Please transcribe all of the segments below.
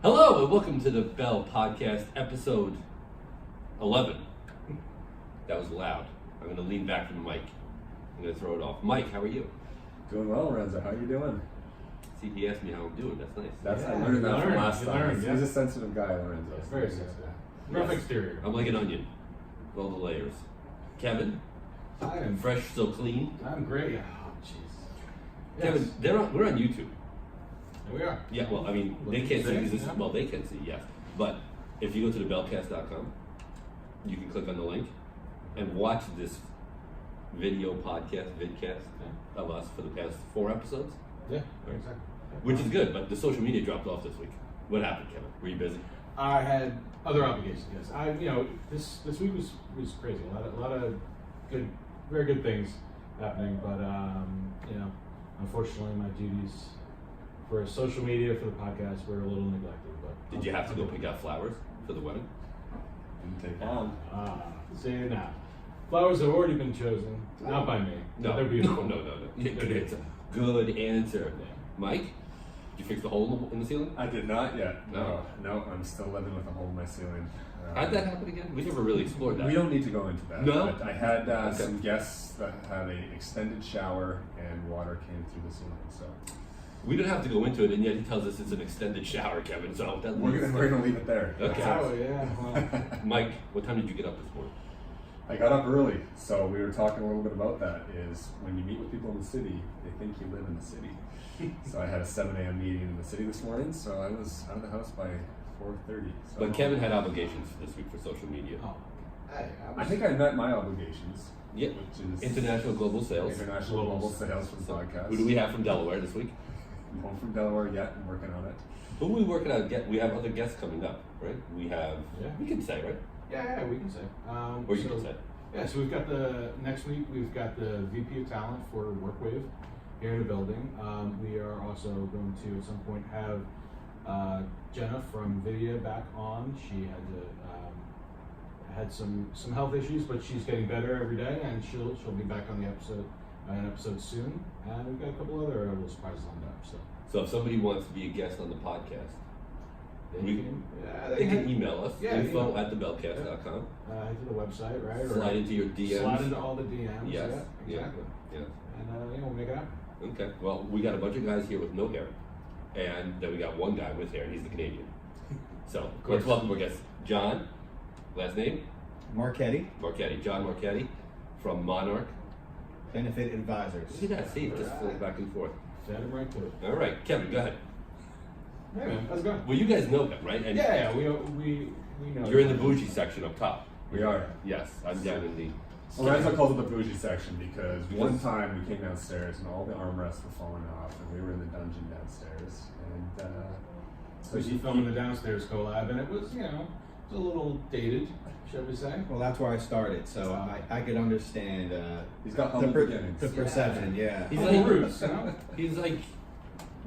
Hello and welcome to the Bell Podcast, episode 11. That was loud. I'm going to lean back from the mic. I'm going to throw it off. Mike, how are you? Doing well, Lorenzo. How are you doing? See, he asked me how I'm doing. That's nice. I learned that from last time. He's a sensitive guy, Lorenzo. It's very sensitive. Rough exterior. I'm like an onion. With all the layers. Kevin? I am Fresh, so clean. I'm great. Oh, jeez. Kevin, we're on YouTube. There we are. Yeah, well, I mean, they can't see because this. Well, they can see, yes. But if you go to thebellcast.com, you can click on the link and watch this video podcast, vidcast of us for the past 4 episodes. Yeah, exactly. Which is good, but the social media dropped off this week. What happened, Kevin? Were you busy? I had other obligations. Yes, this week was crazy. A lot of good, very good things happening, but unfortunately, my duties for social media for the podcast were a little neglected. But Did you have to go pick out flowers for the wedding? Didn't take long. See now, flowers have already been chosen, not by me. No, They're beautiful. no. Yeah, good answer. Good answer. Yeah. Mike, did you fix the hole in the ceiling? I did not yet. No. No, I'm still living with a hole in my ceiling. How'd that happen again? We never really explored that. We don't need to go into that. No? But I had Okay. some guests that had an extended shower and water came through the ceiling. So We don't have to go into it, and yet he tells us it's an extended shower, Kevin. So that we're gonna leave it there. Okay. Oh yeah. Well, Mike, what time did you get up this morning? I got up early, so we were talking a little bit about that. Is when you meet with people in the city, they think you live in the city. So I had a 7 a.m. meeting in the city this morning, so I was out of the house by 4:30. So But Kevin had obligations this week for social media. oh, hey, I think I met my obligations. Yeah. Which is International Global Sales. International Global Sales for the podcast. Who do we have from Delaware this week? I'm home from Delaware yet. I'm working on it. Who are we working out? We have other guests coming up, right? We have. Yeah. We can say, right? yeah, we can say. Or you can say. Yeah, so we've got next week we've got the VP of Talent for WorkWave here in the building. We are also going to at some point have Jenna from Vidya back on. She had some health issues, but she's getting better every day, and she'll be back on the episode soon. And we've got a couple other little surprises lined up. So if somebody wants to be a guest on the podcast, they they can email us, Yeah, info@thebellcast.com. to the website, right? Slide into your DMs. Slide into all the DMs. Yes. Yeah, exactly. Yeah. And we'll make it happen. Okay. Well, we got a bunch of guys here with no hair, and then we got one guy with hair, and he's the Canadian. So let's welcome our guest, John. Last name? Marchetti, Marchetti. John Marchetti from Monarch. Benefit Advisors. Look at that. See, it just flows back and forth. Send him right to it. All right, Kevin, go ahead. Hey man, how's it going? Well, you guys know him, right? And Yeah, we know. You're in the bougie section up top. We are. Yes, I'm down in the. Lorenzo calls it the bougie section because one time we came downstairs and all the armrests were falling off, and we were in the dungeon downstairs. And So she filming the downstairs collab, and it was it's a little dated, shall we say? Well, that's where I started, so I could understand he's got the, humble per- beginnings. the perception, yeah. He's Little like roots, He's like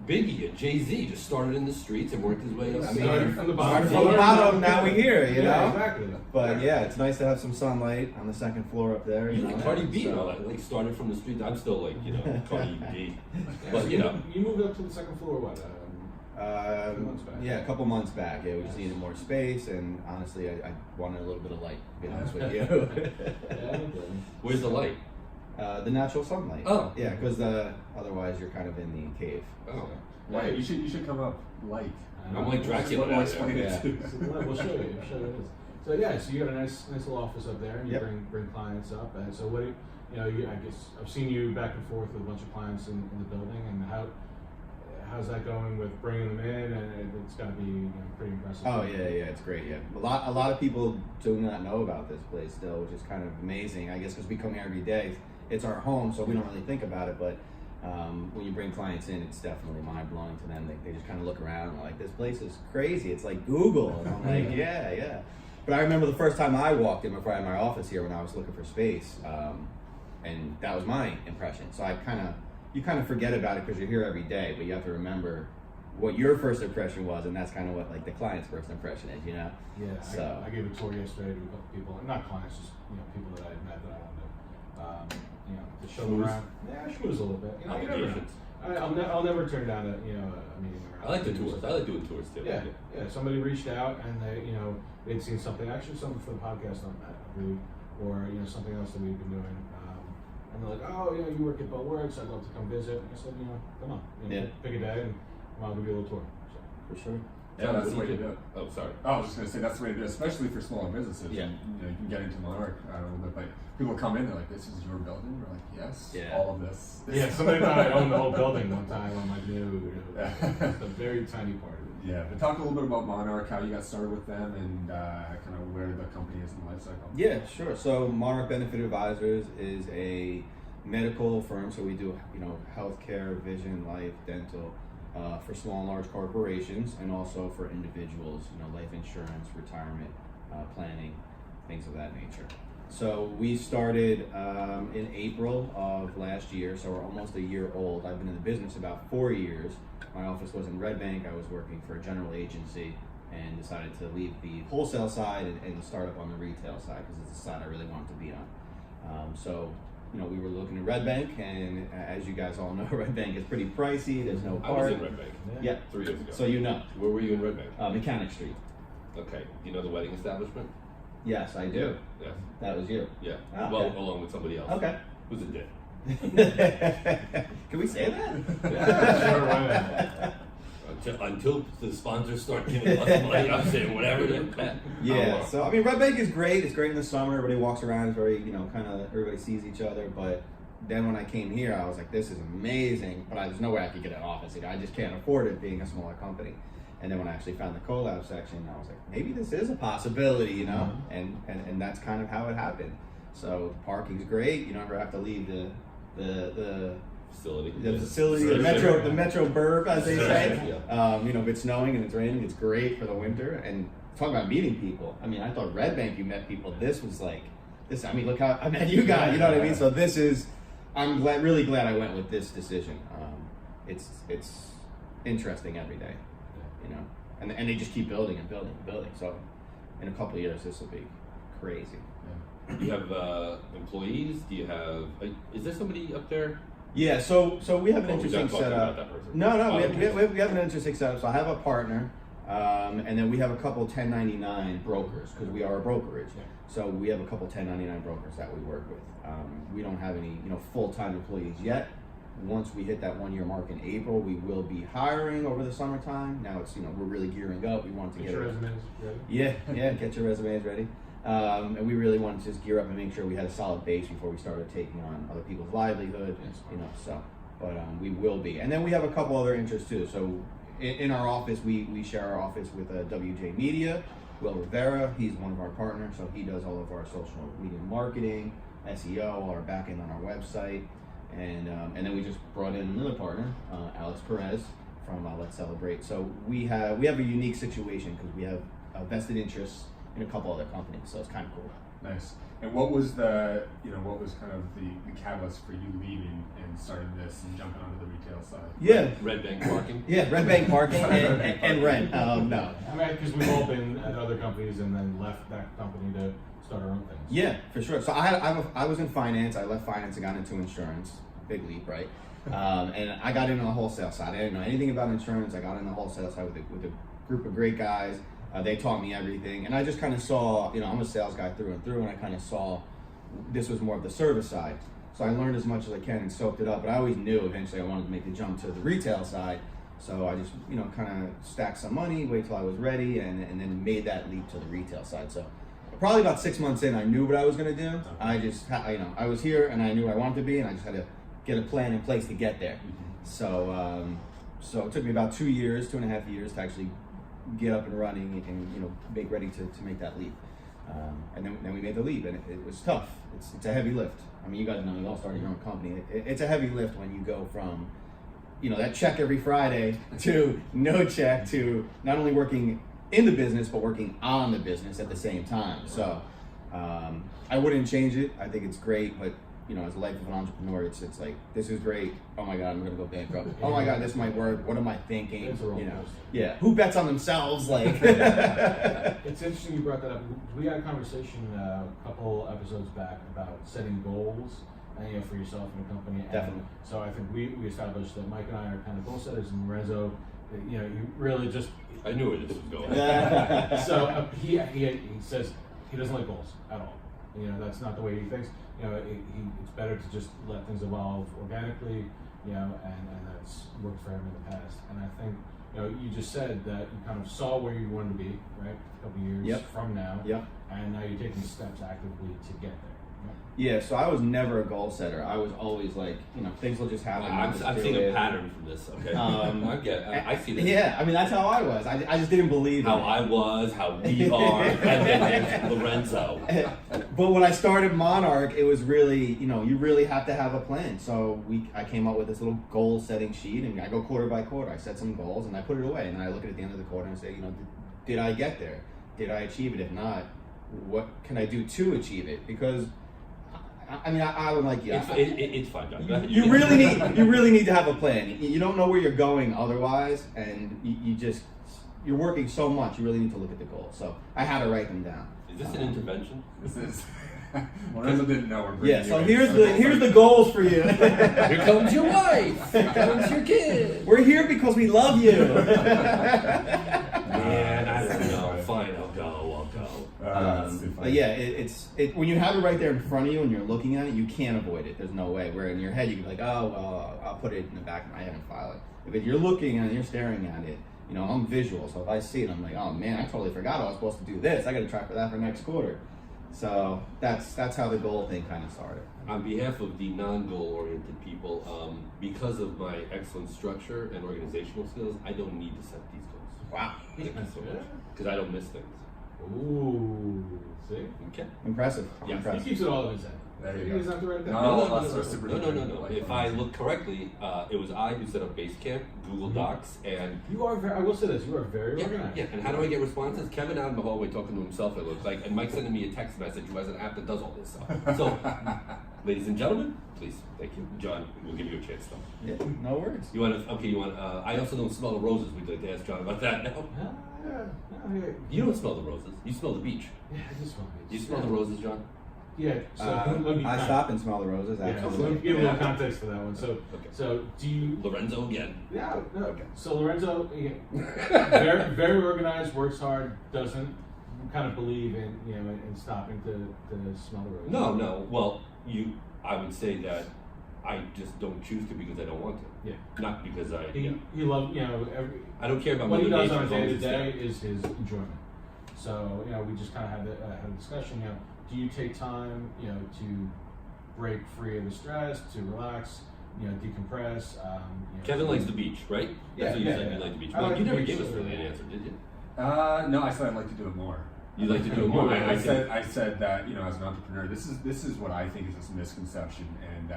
Biggie and Jay-Z. Just started in the streets and worked his way up. Started from the bottom. Started from the bottom, now we're here, you know? Exactly. But yeah, it's nice to have some sunlight on the second floor up there. You You know? like Cardi B, So- like started from the streets. I'm still like Cardi B, Yeah, but so you know. you moved up to the second floor. What? Months back. Yeah, a couple months back. Yeah, we just needed more space, and honestly, I wanted a little bit of light, to be honest with you. Yeah, okay. Where's the light? The natural sunlight. Oh. Yeah, because otherwise you're kind of in the cave. Oh, Right, you should come up light. I'm like Dracula. We'll out explain there. it Yeah. to you. We'll show you. We'll show you what it is. So yeah, so you got a nice little office up there, and you Yep. bring clients up. And so what? I guess I've seen you back and forth with a bunch of clients in the building, and how's that going with bringing them in? And it's got to be pretty impressive. Oh yeah, it's great. Yeah, a lot of people do not know about this place still, which is kind of amazing. I guess because we come here every day, it's our home, so we don't really think about it. But when you bring clients in, it's definitely mind blowing to them. They just kind of look around and like, this place is crazy. It's like Google, and I'm like, yeah. But I remember the first time I walked in before I had my office here when I was looking for space, and that was my impression. So you kind of forget about it because you're here every day, but you have to remember what your first impression was, and that's kind of what like the client's first impression is, Yeah. So I gave a tour yesterday to a couple people, not clients, just people that I had met that I wanted to, to show them Schmooze? around. Yeah, schmooze a little bit. You never know. Obligations. I'll never turn down a meeting. I like the tours. I like doing tours too. Yeah. Somebody reached out and they'd seen something, actually something for the podcast on that, or something else that we've been doing. And they're like, oh, you work at Boatworks, I'd love to come visit. And I said, come on, pick a day and I'll give you a little tour. So. For sure. Yeah, that's the way to do it. Oh, sorry. Oh, I was just going to say that's the way to do it, especially for smaller businesses. Yeah. And, you can get into Monarch a little bit, but people come in, they're like, "This is your building." We're like, "Yes, all of this." Yeah, somebody thought I owned the whole building one time. I'm like, no, it's a very tiny part of it. Yeah, but talk a little bit about Monarch, how you got started with them, and kind of where the company is in the life cycle. Yeah, sure. So Monarch Benefit Advisors is a medical firm, so we do healthcare, vision, life, dental. For small and large corporations, and also for individuals, life insurance, retirement planning, things of that nature. So we started in April of last year, so we're almost a year old. I've been in the business about 4 years. My office was in Red Bank. I was working for a general agency and decided to leave the wholesale side and start up on the retail side because it's the side I really wanted to be on. We were looking at Red Bank, and as you guys all know, Red Bank is pretty pricey. There's no park. I was in Red Bank. Yeah. 3 years ago. So Where were you in Red Bank? Mechanic Street. Okay. Do you know the wedding establishment? Yes, I do. Yes. That was you. Yeah. Oh, well, okay. along with somebody else. Okay. Who's it did? Can we say that? Yeah, sure, why not? Until the sponsors start giving us money, I'm saying whatever. Yeah. So Red Bank is great. It's great in the summer. Everybody walks around. It's very, kind of everybody sees each other. But then when I came here, I was like, this is amazing. But there's no way I could get an office here. I just can't afford it being a smaller company. And then when I actually found the collab section, I was like, maybe this is a possibility, Mm-hmm. And that's kind of how it happened. So parking's great. You don't ever have to leave the facility. The metro burb, as they say. Yeah. If it's snowing and it's raining, it's great for the winter. And talk about meeting people. I thought Red Bank you met people. This was like this. Look how I met you guys. You know what I mean? So this is. I'm really glad I went with this decision. It's interesting every day. And they just keep building and building and building. So in a couple of years, this will be crazy. Do you have employees? Do you have? Is there somebody up there? Yeah, so we have an We're interesting not talking setup. about that person. No, Okay. we have an interesting setup. So I have a partner, and then we have a couple 1099 brokers because we are a brokerage. Yeah. So we have a couple 1099 brokers that we work with. We don't have any full-time employees yet. Once we hit that 1 year mark in April, we will be hiring over the summertime. Now it's we're really gearing up. We want to Get your resumes ready. Yeah, get your resumes ready. And we really wanted to just gear up and make sure we had a solid base before we started taking on other people's livelihood, but we will be. And then we have a couple other interests too. So in our office, we share our office with WJ Media. Will Rivera, he's one of our partners, so he does all of our social media marketing, SEO, all our back end on our website. And then we just brought in another partner, Alex Perez from Let's Celebrate. So we have a unique situation because we have vested interests in a couple other companies, so it's kind of cool. Nice. And what was kind of the catalyst for you leaving and starting this and jumping onto the retail side? Yeah. Red Bank parking. Yeah, Red Bank parking and rent. No. Because we've all been at other companies and then left that company to start our own things. Yeah, for sure. So I was in finance. I left finance and got into insurance. Big leap, right? And I got into the wholesale side. I didn't know anything about insurance. I got in the wholesale side with a group of great guys. They taught me everything, and I just kind of saw, I'm a sales guy through and through, and I kind of saw this was more of the service side. So I learned as much as I can and soaked it up, but I always knew eventually I wanted to make the jump to the retail side. So I just, kind of stacked some money, wait till I was ready, and then made that leap to the retail side. So probably about 6 months in, I knew what I was going to do. I just, I was here and I knew where I wanted to be, and I just had to get a plan in place to get there. So it took me about 2 years, 2.5 years to actually get up and running and make ready to make that leap. And then we made the leap, and it was tough. It's a heavy lift. You guys know, you all started your own company. It's a heavy lift when you go from that check every Friday to no check to not only working in the business but working on the business at the same time. So I wouldn't change it. I think it's great, but as a life of an entrepreneur, it's like, this is great. Oh my God, I'm gonna go bankrupt. Oh my God, this might work. What am I thinking? It's a roller coaster. Yeah. Who bets on themselves? Like, it's interesting you brought that up. We had a conversation a couple episodes back about setting goals and for yourself and the company. Definitely. And so I think we established that Mike and I are kind of goal setters, and Lorenzo, you really just. I knew where this was going. So he says he doesn't like goals at all. That's not the way he thinks. It's better to just let things evolve organically. And that's worked for him in the past. And I think you just said that you kind of saw where you wanted to be, right, a couple years from now. Yep. And now you're taking steps actively to get there. Yeah, so I was never a goal setter. I was always like, things will just happen. I'm seeing a pattern from this. Okay, I see this. Yeah, I mean that's how I was. I just didn't believe how in it. I was, how we are, and then there's Lorenzo. But when I started Monarch, it was really, you really have to have a plan. So I came up with this little goal setting sheet, and I go quarter by quarter. I set some goals and I put it away, and then I look at the end of the quarter and say, did I get there? Did I achieve it? If not, what can I do to achieve it? Because I would like you. It's fine, John. You really need to have a plan. You don't know where you're going otherwise, and you're working so much. You really need to look at the goals. So I had to write them down. Is this an intervention? This is. Lorenzo didn't know we're bringing so you here's the goals for you. Here comes your wife. Here comes your kid. We're here because we love you. Man, I don't know. Fine, I'll go. But yeah, it's when you have it right there in front of you and you're looking at it, you can't avoid it. There's no way. Where in your head you can be like, I'll put it in the back of my head and file it. If you're looking and you're staring at it, I'm visual. So if I see it, I'm like, oh man, I totally forgot I was supposed to do this. I got to try for that for next quarter. So that's how the goal thing kind of started. On behalf of the non-goal oriented people, because of my excellent structure and organizational skills, I don't need to set these goals. Wow. Thank you so much. Because I don't miss things. Ooh, see? Okay. Impressive. Yeah. Impressive. He keeps it all in his head. There you He go. doesn't have to write it down. No. If I look correctly, it was I who set up Basecamp, Google Docs, and You are I will say this, you are very organized. Yeah, and how do I get responses? Kevin out in the hallway talking to himself, it looks like, and Mike sending me a text message who has an app that does all this stuff. So, ladies and gentlemen, please, thank you. John, we'll give you a chance though. Yeah, no worries. I also don't smell the roses. We'd like to ask John about that now. You don't smell the roses. You smell the beach. Yeah, I do smell it. You smell the roses, John? Yeah, so let me I stop and small the roses. Yeah, so let me Absolutely. give a little context for that one. So, Okay. so do you? Lorenzo again. Yeah. No. Okay. So Lorenzo, very very organized, works hard, doesn't kind of believe in in stopping to smell the roses. No. Well, I would say that I just don't choose to because I don't want to. Yeah. Not because I. He loves every. I don't care about What he Mother does Nature on a as long day as to it's day is his enjoyment. So we just kind of had a discussion. Do you take time to break free of the stress, to relax, decompress? Kevin likes the beach, right? That's what you said. You like the beach. I Well, like you the never beach, gave us so- really an answer, did you? No, I said I'd like to do it more. You like to do it more. I said that as an entrepreneur, this is what I think is this misconception. And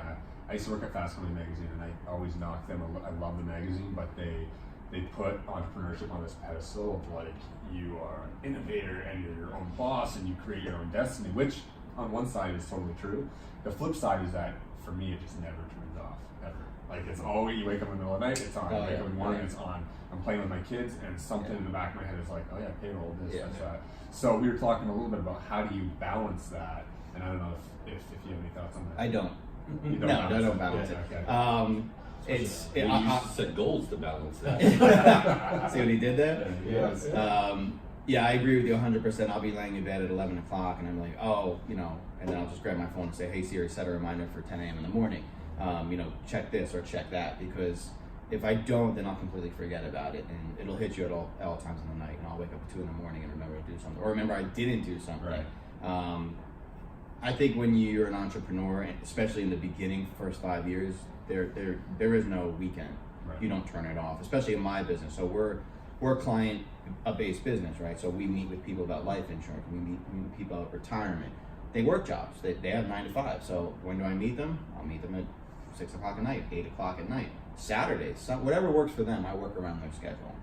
I used to work at Fast Company magazine, and I always knock them. I love the magazine, but they put entrepreneurship on this pedestal of like you are an innovator and you're your own boss and you create your own destiny, which on one side is totally true. The flip side is that for me it just never turns off, ever. Like it's always, you wake up in the middle of the night, it's on. You wake up in the morning, it's on. I'm playing with my kids and something in the back of my head is like, oh yeah, payroll, this, that. So we were talking a little bit about how do you balance that, and I don't know if you have any thoughts on that. I don't. You don't I don't balance it. Okay. You used to set goals to balance that. See what he did there? Yes. Yeah, I agree with you 100%. I'll be laying in bed at 11 o'clock and I'm like, and then I'll just grab my phone and say, hey Siri, set a reminder for 10 a.m. in the morning. Check this or check that, because if I don't, then I'll completely forget about it and it'll hit you at all times in the night, and I'll wake up at 2 in the morning and remember to do something, or remember I didn't do something. Right. I think when you're an entrepreneur, especially in the beginning, first 5 years, there is no weekend. Right. You don't turn it off, especially in my business. So we're client-based business, right? So we meet with people about life insurance. We meet with people about retirement. They work jobs. They have 9 to 5. So when do I meet them? I'll meet them at 6 o'clock at night, 8 o'clock at night, Saturdays, whatever works for them. I work around their schedule.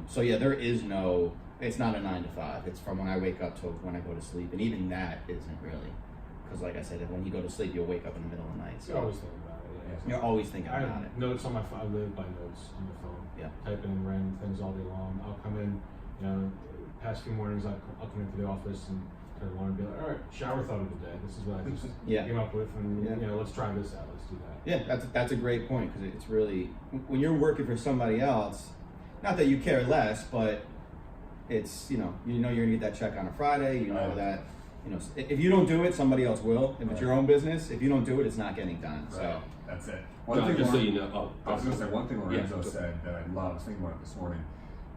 So yeah, there is no. It's not a 9 to 5. It's from when I wake up to when I go to sleep, and even that isn't really, because like I said, when you go to sleep, you'll wake up in the middle of the night. So You're always thinking about it. Yeah. you're always thinking I about it. have notes on my phone. I live by notes on the phone. Yeah. Typing in random things all day long. I'll come in, past few mornings, I'll come into the office and to Lauren and be like, all right, shower thought of the day. This is what I just Yeah. came up with, and Yeah. let's try this out. Let's do that. Yeah, that's a great point, because it's really, when you're working for somebody else, not that you care less, but it's, you're gonna get that check on a Friday, that, if you don't do it, somebody else will. If it's your own business, if you don't do it, it's not getting done. Right. So That's it. Just so you know. I was going to say one thing Lorenzo Yeah. said that I love. I was thinking about it this morning.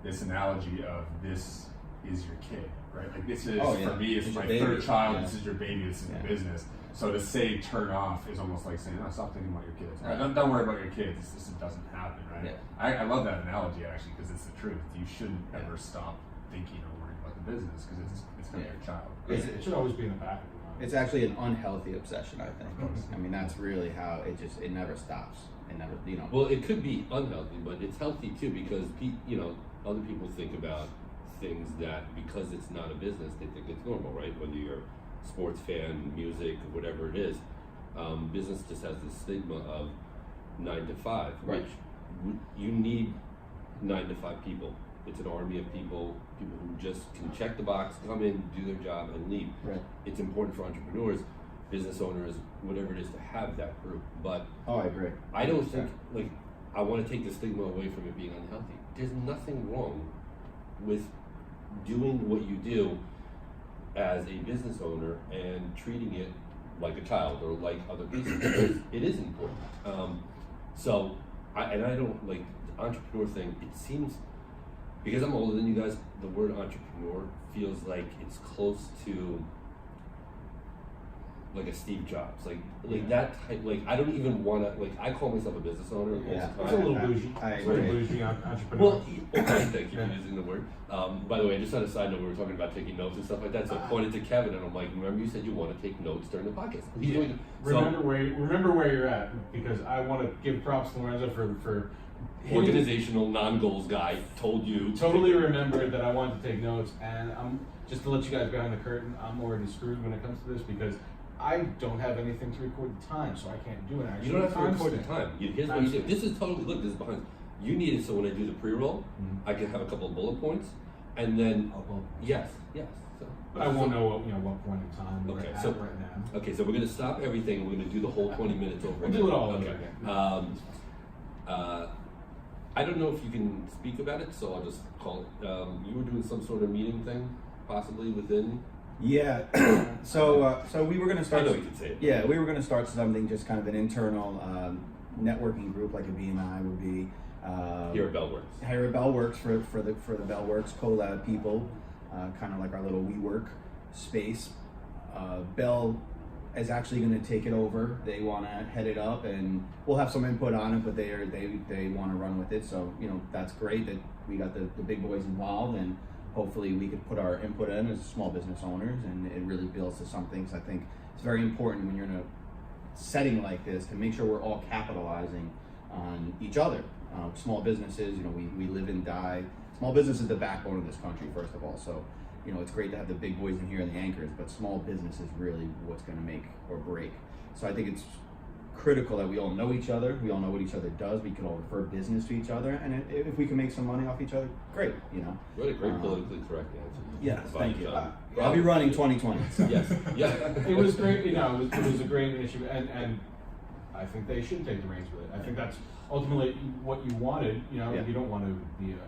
This analogy of this is your kid, right? Like this is for me. It's my your third baby. child. Yeah. This is your baby. This is Yeah. the business. So to say turn off is almost like saying, "No, stop thinking about your kids. Right. Don't worry about your kids. This doesn't happen, right?" Yeah. I love that analogy actually because it's the truth. You shouldn't ever stop thinking or worrying about the business because it's not your child. Right? It should always be in the back of your mind. it's actually an unhealthy obsession, I think. I mean, that's really how it never stops. It never, Well, it could be unhealthy, but it's healthy too because other people think about things that because it's not a business, they think it's normal, right? Whether you're a sports fan, music, whatever it is, business just has this stigma of 9 to 5, Right. which you need 9 to 5 people. It's an army of people who just can check the box, come in, do their job, and leave. Right. It's important for entrepreneurs, business owners, whatever it is, to have that group. But Oh, I agree. I don't think, I want to take the stigma away from it being unhealthy. There's nothing wrong with doing what you do as a business owner and treating it like a child or like other people. It is important. I don't like the entrepreneur thing. It seems, because I'm older than you guys, the word entrepreneur feels like it's close to like a Steve Jobs, that type. I don't even want to. I call myself a business owner most Yeah. of the It's a time. little bougie. I It's a little agree. bougie entrepreneur. Well, okay, thank you for using the word. By the way, just on a side note, we were talking about taking notes and stuff like that. So I pointed to Kevin and I'm like, remember you said you want to take notes during the podcast? He's doing it. remember where you're at, because I want to give props to Lorenzo for Organizational non-goals guy told you. totally remembered that I wanted to take notes, and I'm just to let you guys behind the curtain. I'm already screwed when it comes to this because I don't have anything to record the time, so I can't do an actual You don't have to record the timestamp. time. Here's what you do. This is totally, look, this is behind. You need it so when I do the pre-roll, I can have a couple of bullet points, and then, yes. So, But I won't know what point in time we're Okay, at so- right now. Okay, so we're going to stop everything. We're going to do the whole 20 minutes over We'll again. do it all over Okay. again. I don't know if you can speak about it, so I'll just call it. You were doing some sort of meeting thing, possibly within. Yeah. So we were going to I start. know you can say it. Yeah, we were going to start something, just kind of an internal networking group, like a BNI would be. Here at Bellworks. Here at Bellworks for the Bellworks collab people, kind of like our little WeWork space. Bell is actually going to take it over. They want to head it up, and we'll have some input on it, but they want to run with it. So that's great that we got the big boys involved, and hopefully we could put our input in as small business owners, and it really builds to something. So I think it's very important when you're in a setting like this to make sure we're all capitalizing on each other. Small businesses, we live and die. Small business is the backbone of this country, first of all. So, it's great to have the big boys in here and the anchors, but small business is really what's going to make or break. So I think it's critical that we all know each other. We all know what each other does. We can all refer business to each other, and if we can make some money off each other, great. What a great politically correct answer. Yes, thank you. John. I'll be running 2020. So. Yes. Yeah. It was great. It was a great initiative, and I think they should take the reins with it. I think that's ultimately what you wanted. Yeah. You don't want to be an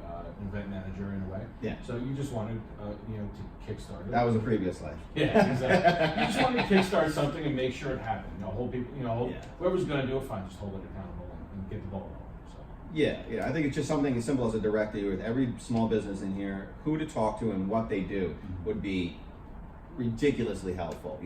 event manager in a way. Yeah. So you just wanted, to kickstart it. That was a previous life. Yeah, exactly. You just wanted to kickstart something and make sure it happened. Hold people. Yeah. Whoever's going to do it, fine. Just hold it accountable and get the ball rolling. So. Yeah, I think it's just something as simple as a directory with every small business in here, who to talk to and what they do would be ridiculously helpful.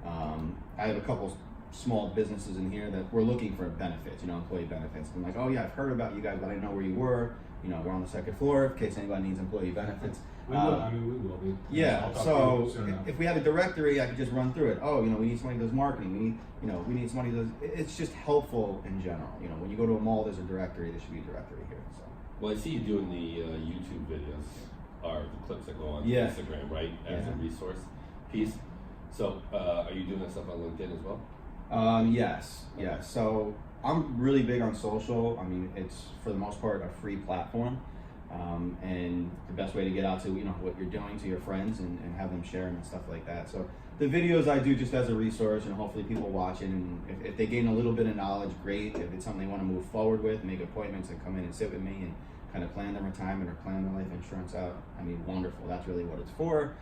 I have a couple small businesses in here that we're looking for benefits, employee benefits. I'm like, oh yeah, I've heard about you guys, but I didn't know where you were. We're on the second floor in case anybody needs employee benefits. We will. We will be. Yeah, I'll talk so to you soon enough. if we have a directory, I could just run through it. Oh, we need somebody who does marketing. We need somebody who does. It's just helpful in general. When you go to a mall, there's a directory. There should be a directory here. So. Well, I see you doing the YouTube videos, or the clips that go on Yeah. Instagram, right? As a resource piece. So, are you doing that stuff on LinkedIn as well? Yes. So I'm really big on social. I mean, it's for the most part a free platform. and the best way to get out to what you're doing to your friends and have them share and stuff like that. So the videos I do just as a resource, and hopefully people watch it, and if they gain a little bit of knowledge, great. If it's something they want to move forward with, make appointments and come in and sit with me and kind of plan their retirement or plan their life insurance out, I mean, wonderful. That's really what it's for.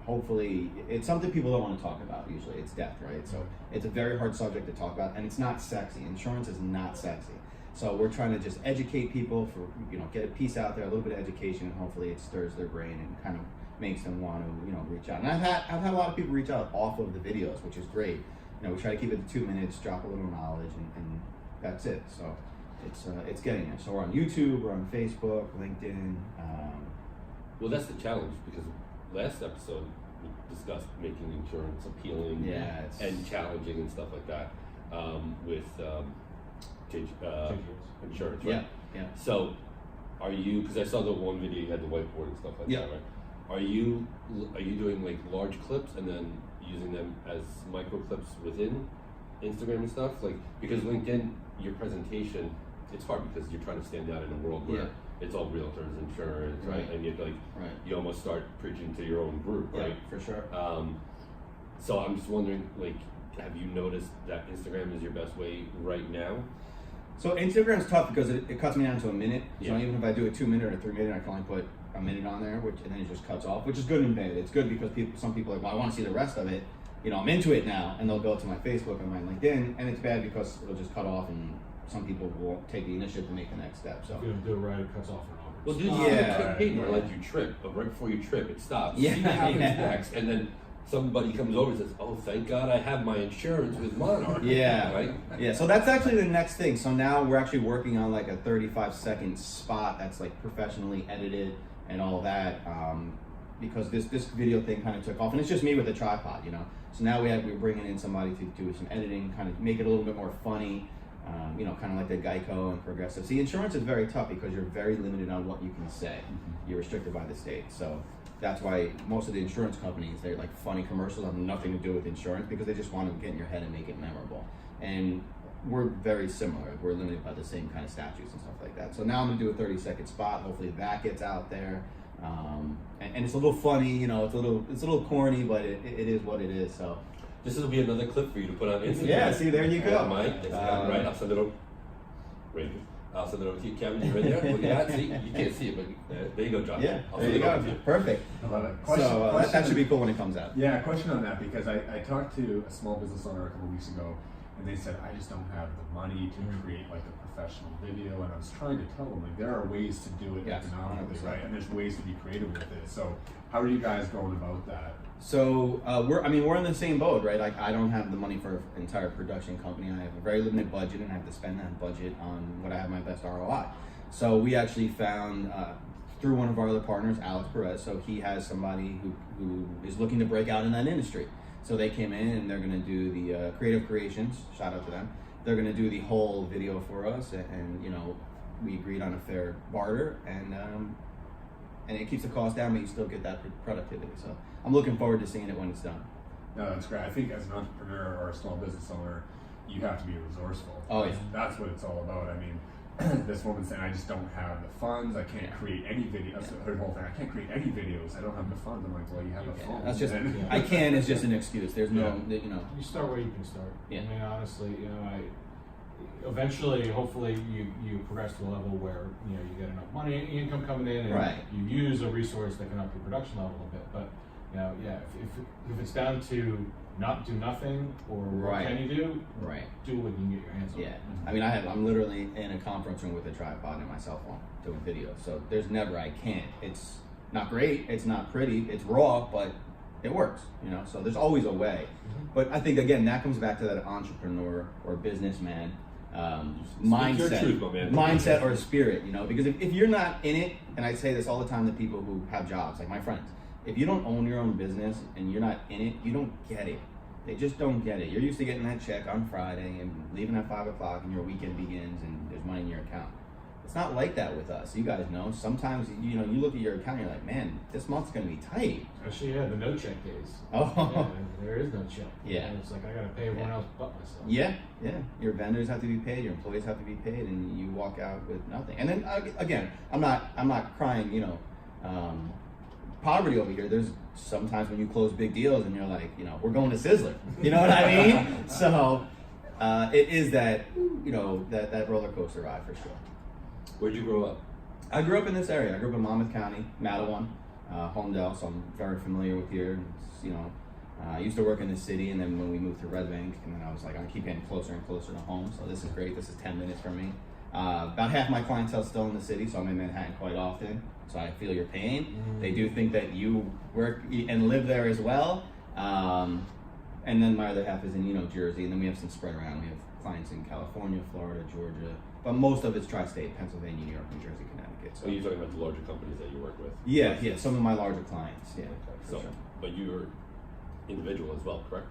Hopefully, it's something people don't want to talk about usually. It's death, right? So it's a very hard subject to talk about, and it's not sexy. Insurance is not sexy. So we're trying to just educate people for, get a piece out there, a little bit of education, and hopefully it stirs their brain and kind of makes them want to, reach out. And I've had a lot of people reach out off of the videos, which is great. We try to keep it to 2 minutes, drop a little knowledge, and that's it. So it's getting there. So we're on YouTube, we're on Facebook, LinkedIn. Well, that's the challenge, because last episode we discussed making insurance appealing and challenging and stuff like that with insurance, right? Yeah. So, are you? Because I saw the one video you had the whiteboard and stuff like that, right? Are you doing like large clips and then using them as micro clips within Instagram and stuff? Like, because LinkedIn, your presentation, it's hard because you're trying to stand out in a world where it's all realtors, insurance, right? And you almost start preaching to your own group, right? For sure. So I'm just wondering, like, have you noticed that Instagram is your best way right now? So Instagram's tough because it cuts me down to a minute. So even if I do a 2 minute or 3 minute, I can only put a minute on there, and then it just cuts off, which is good and bad. It's good because some people are like, well, I want to see the rest of it. I'm into it now, and they'll go to my Facebook and my LinkedIn, and it's bad because it'll just cut off, and some people won't take the initiative to make the next step. So if you don't do it right, it cuts off an hour. Well, dude, you like you trip, but right before you trip, it stops. See what happens next, and then somebody comes over and says, "Oh, thank God, I have my insurance with Monarch." Right? Yeah. So that's actually the next thing. So now we're actually working on like a 35-second spot that's like professionally edited and all that, because this video thing kind of took off, and it's just me with a tripod, So now we're bringing in somebody to do some editing, kind of make it a little bit more funny, kind of like the Geico and Progressive. See, insurance is very tough because you're very limited on what you can say. You're restricted by the state. So that's why most of the insurance companies, they're like funny commercials, have nothing to do with insurance because they just want to get in your head and make it memorable. And we're very similar. We're limited by the same kind of statutes and stuff like that. So now I'm gonna do a 30-second spot. Hopefully that gets out there, and it's a little funny. It's a little corny, but it is what it is. So this will be another clip for you to put on Instagram. Yeah, see, there you go. Mike, right? I'll send it over. I'll send it over to you, Kevin. You right there? Look at that. See, you can't see it, but there you go, John. Yeah, I'll there you go. Perfect. I love it. So that should be cool when it comes out. Yeah, question on that, because I talked to a small business owner a couple weeks ago, and they said, I just don't have the money to create like a professional video, and I was trying to tell them, like, there are ways to do it economically, 100%. right? And there's ways to be creative with it. So how are you guys going about that? So we're in the same boat, right? Like, I don't have the money for an entire production company. I have a very limited budget, and I have to spend that budget on what I have my best ROI. So we actually found through one of our other partners, Alex Perez. So he has somebody who is looking to break out in that industry. So they came in and they're going to do the creative creations. Shout out to them. They're going to do the whole video for us, and we agreed on a fair barter, and it keeps the cost down, but you still get that productivity. So I'm looking forward to seeing it when it's done. No, that's great. I think as an entrepreneur or a small business owner, you have to be resourceful. Oh, yeah. That's what it's all about. I mean, this woman saying, I just don't have the funds. I can't create any videos. Her whole thing, I can't create any videos. I don't have the funds. I'm like, well, you have a phone. That's just, I can is just an excuse. There's no, You start where you can start. I mean, honestly, eventually, hopefully, you progress to a level where you get enough money, income coming in, and you use a resource that can up your production level a bit. But if it's down to not do nothing, or what can you do? Do what you can get your hands on. Yeah, I mean, I'm literally in a conference room with a tripod and my cell phone doing videos. So there's never I can't. It's not great. It's not pretty. It's raw, but it works. So there's always a way. But I think again that comes back to that entrepreneur or businessman mindset or spirit. Because if you're not in it, and I say this all the time to people who have jobs, like my friends. If you don't own your own business and you're not in it, you don't get it. They just don't get it. You're used to getting that check on Friday and leaving at 5 o'clock, and your weekend begins and there's money in your account. It's not like that with us. You guys know. Sometimes you look at your account, and you're like, man, this month's gonna be tight. Especially the no check days. Oh, yeah, there is no check. Yeah. It's like I gotta pay everyone else but myself. Yeah. Your vendors have to be paid. Your employees have to be paid, and you walk out with nothing. And then again, I'm not crying. Poverty over here. There's sometimes when you close big deals, and you're like, we're going to Sizzler. You know what I mean? So it is that that roller coaster ride for sure. Where'd you grow up? I grew up in this area. I grew up in Monmouth County, Matawan, Holmdel, so I'm very familiar with here. I used to work in the city, and then when we moved to Red Bank, and then I was like, I keep getting closer and closer to home, so this is great. This is 10 minutes from me. About half my clientele still in the city, so I'm in Manhattan quite often, so I feel your pain. They do think that you work and live there as well. And then my other half is in, Jersey, and then we have some spread around. We have clients in California, Florida, Georgia, but most of it's tri-state, Pennsylvania, New York, New Jersey, Connecticut. So you're talking about the larger companies that you work with? Yeah, some of my larger clients, yeah. Okay. For sure. But you're individual as well, correct?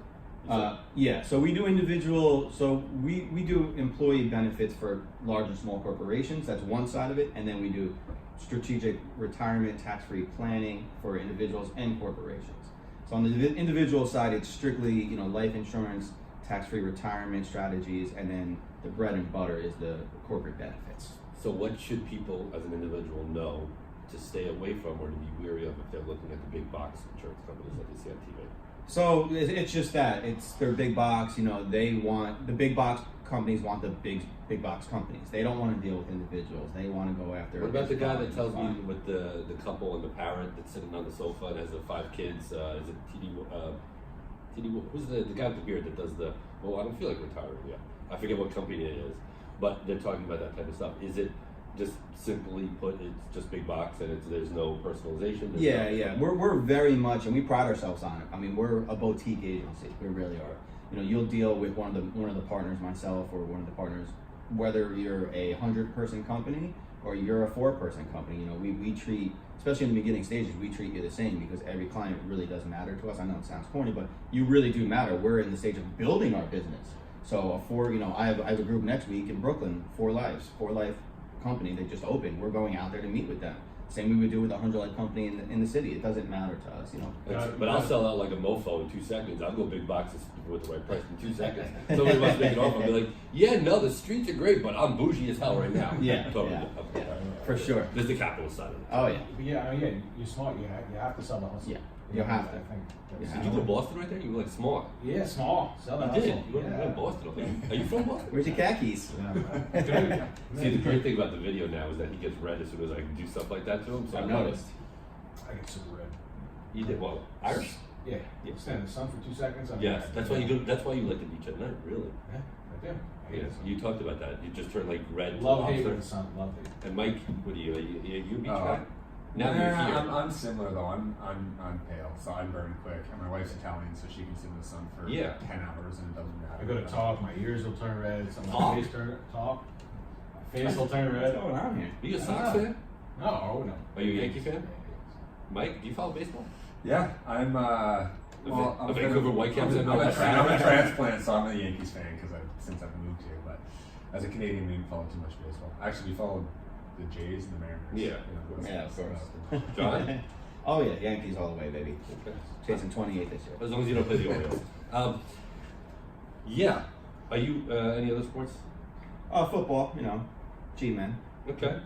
Yeah, so we do individual, so we do employee benefits for large and small corporations, that's one side of it, and then we do strategic retirement tax-free planning for individuals and corporations. So on the individual side, it's strictly, life insurance, tax-free retirement strategies, and then the bread and butter is the corporate benefits. So what should people as an individual know to stay away from or to be wary of if they're looking at the big box insurance companies that they see on TV? So it's just that they're big box. They want the big box companies want the big box companies. They don't want to deal with individuals. They want to go after. What about the guy that tells me with the couple and the parent that's sitting on the sofa and has the 5 kids? Is it TD? Who's the guy with the beard that does the? Well, I don't feel like retiring yet. I forget what company it is, but they're talking about that type of stuff. Is it just simply put? It's just big box and there's no personalization. Yeah. We're very much, and we pride ourselves on it. I mean, we're a boutique agency. We really are. You'll deal with one of the partners, myself, or one of the partners, whether you're a 100-person company or you're a 4-person company. We treat, especially in the beginning stages, we treat you the same because every client really does matter to us. I know it sounds corny, but you really do matter. We're in the stage of building our business. So I have a group next week in Brooklyn, 4 Life company. They just opened. We're going out there to meet with them. Same we would do with a 100-life company in the city. It doesn't matter to us, But I'll sell out like a mofo in 2 seconds. I'll go big boxes with the right price in 2 seconds. Somebody wants to make it off. I'll be like, yeah, no, the streets are great, but I'm bougie as hell right now. Yeah, for sure. There's the capitalist side of it. Oh yeah. Yeah, you're smart. You have to sell the hustle. Yeah, you have to. I think. Did you go to Boston right there? You were like smart. Yeah, small. Sell the You hustle. did. You went to Boston. Are you from Boston? Where's your khakis? Yeah. See, the great thing about the video now is that he gets red as soon as I do stuff like that to him. So I've noticed. I get super red. You did well. Irish? Yeah. Stand in the sun for 2 seconds. Yes. That's why you go. That's why you like the beach at night. Really? Yeah, I do. I hate Yes. the sun. You talked about that. You just turned like red. Love to hate lobster. with the sun. Love hate. And Mike, what are you? Are you a beach Oh. guy? Now you're here. I'm similar though. I'm pale, so I burn quick. And my wife's Italian, so she can sit in the sun for 10 hours and it doesn't matter. I go to talk, my ears will turn red. Talk? My face turn talk. My face will turn red. What's going on here? Are you a Sox fan? No. Are you a Yankee fan? Mike, do you follow baseball? Yeah, I'm. A Vancouver Whitecaps fan? I'm a transplant, so I'm a Yankees fan since I've moved here. But as a Canadian, we didn't follow too much baseball. Actually, we followed the Jays and the Mariners. Yeah. Yeah, of course. John? Oh yeah, Yankees all the way, baby. Okay. Chasing 28 this year. As long as you don't play the Orioles. Yeah. Are you any other sports? Football, G-men. Okay.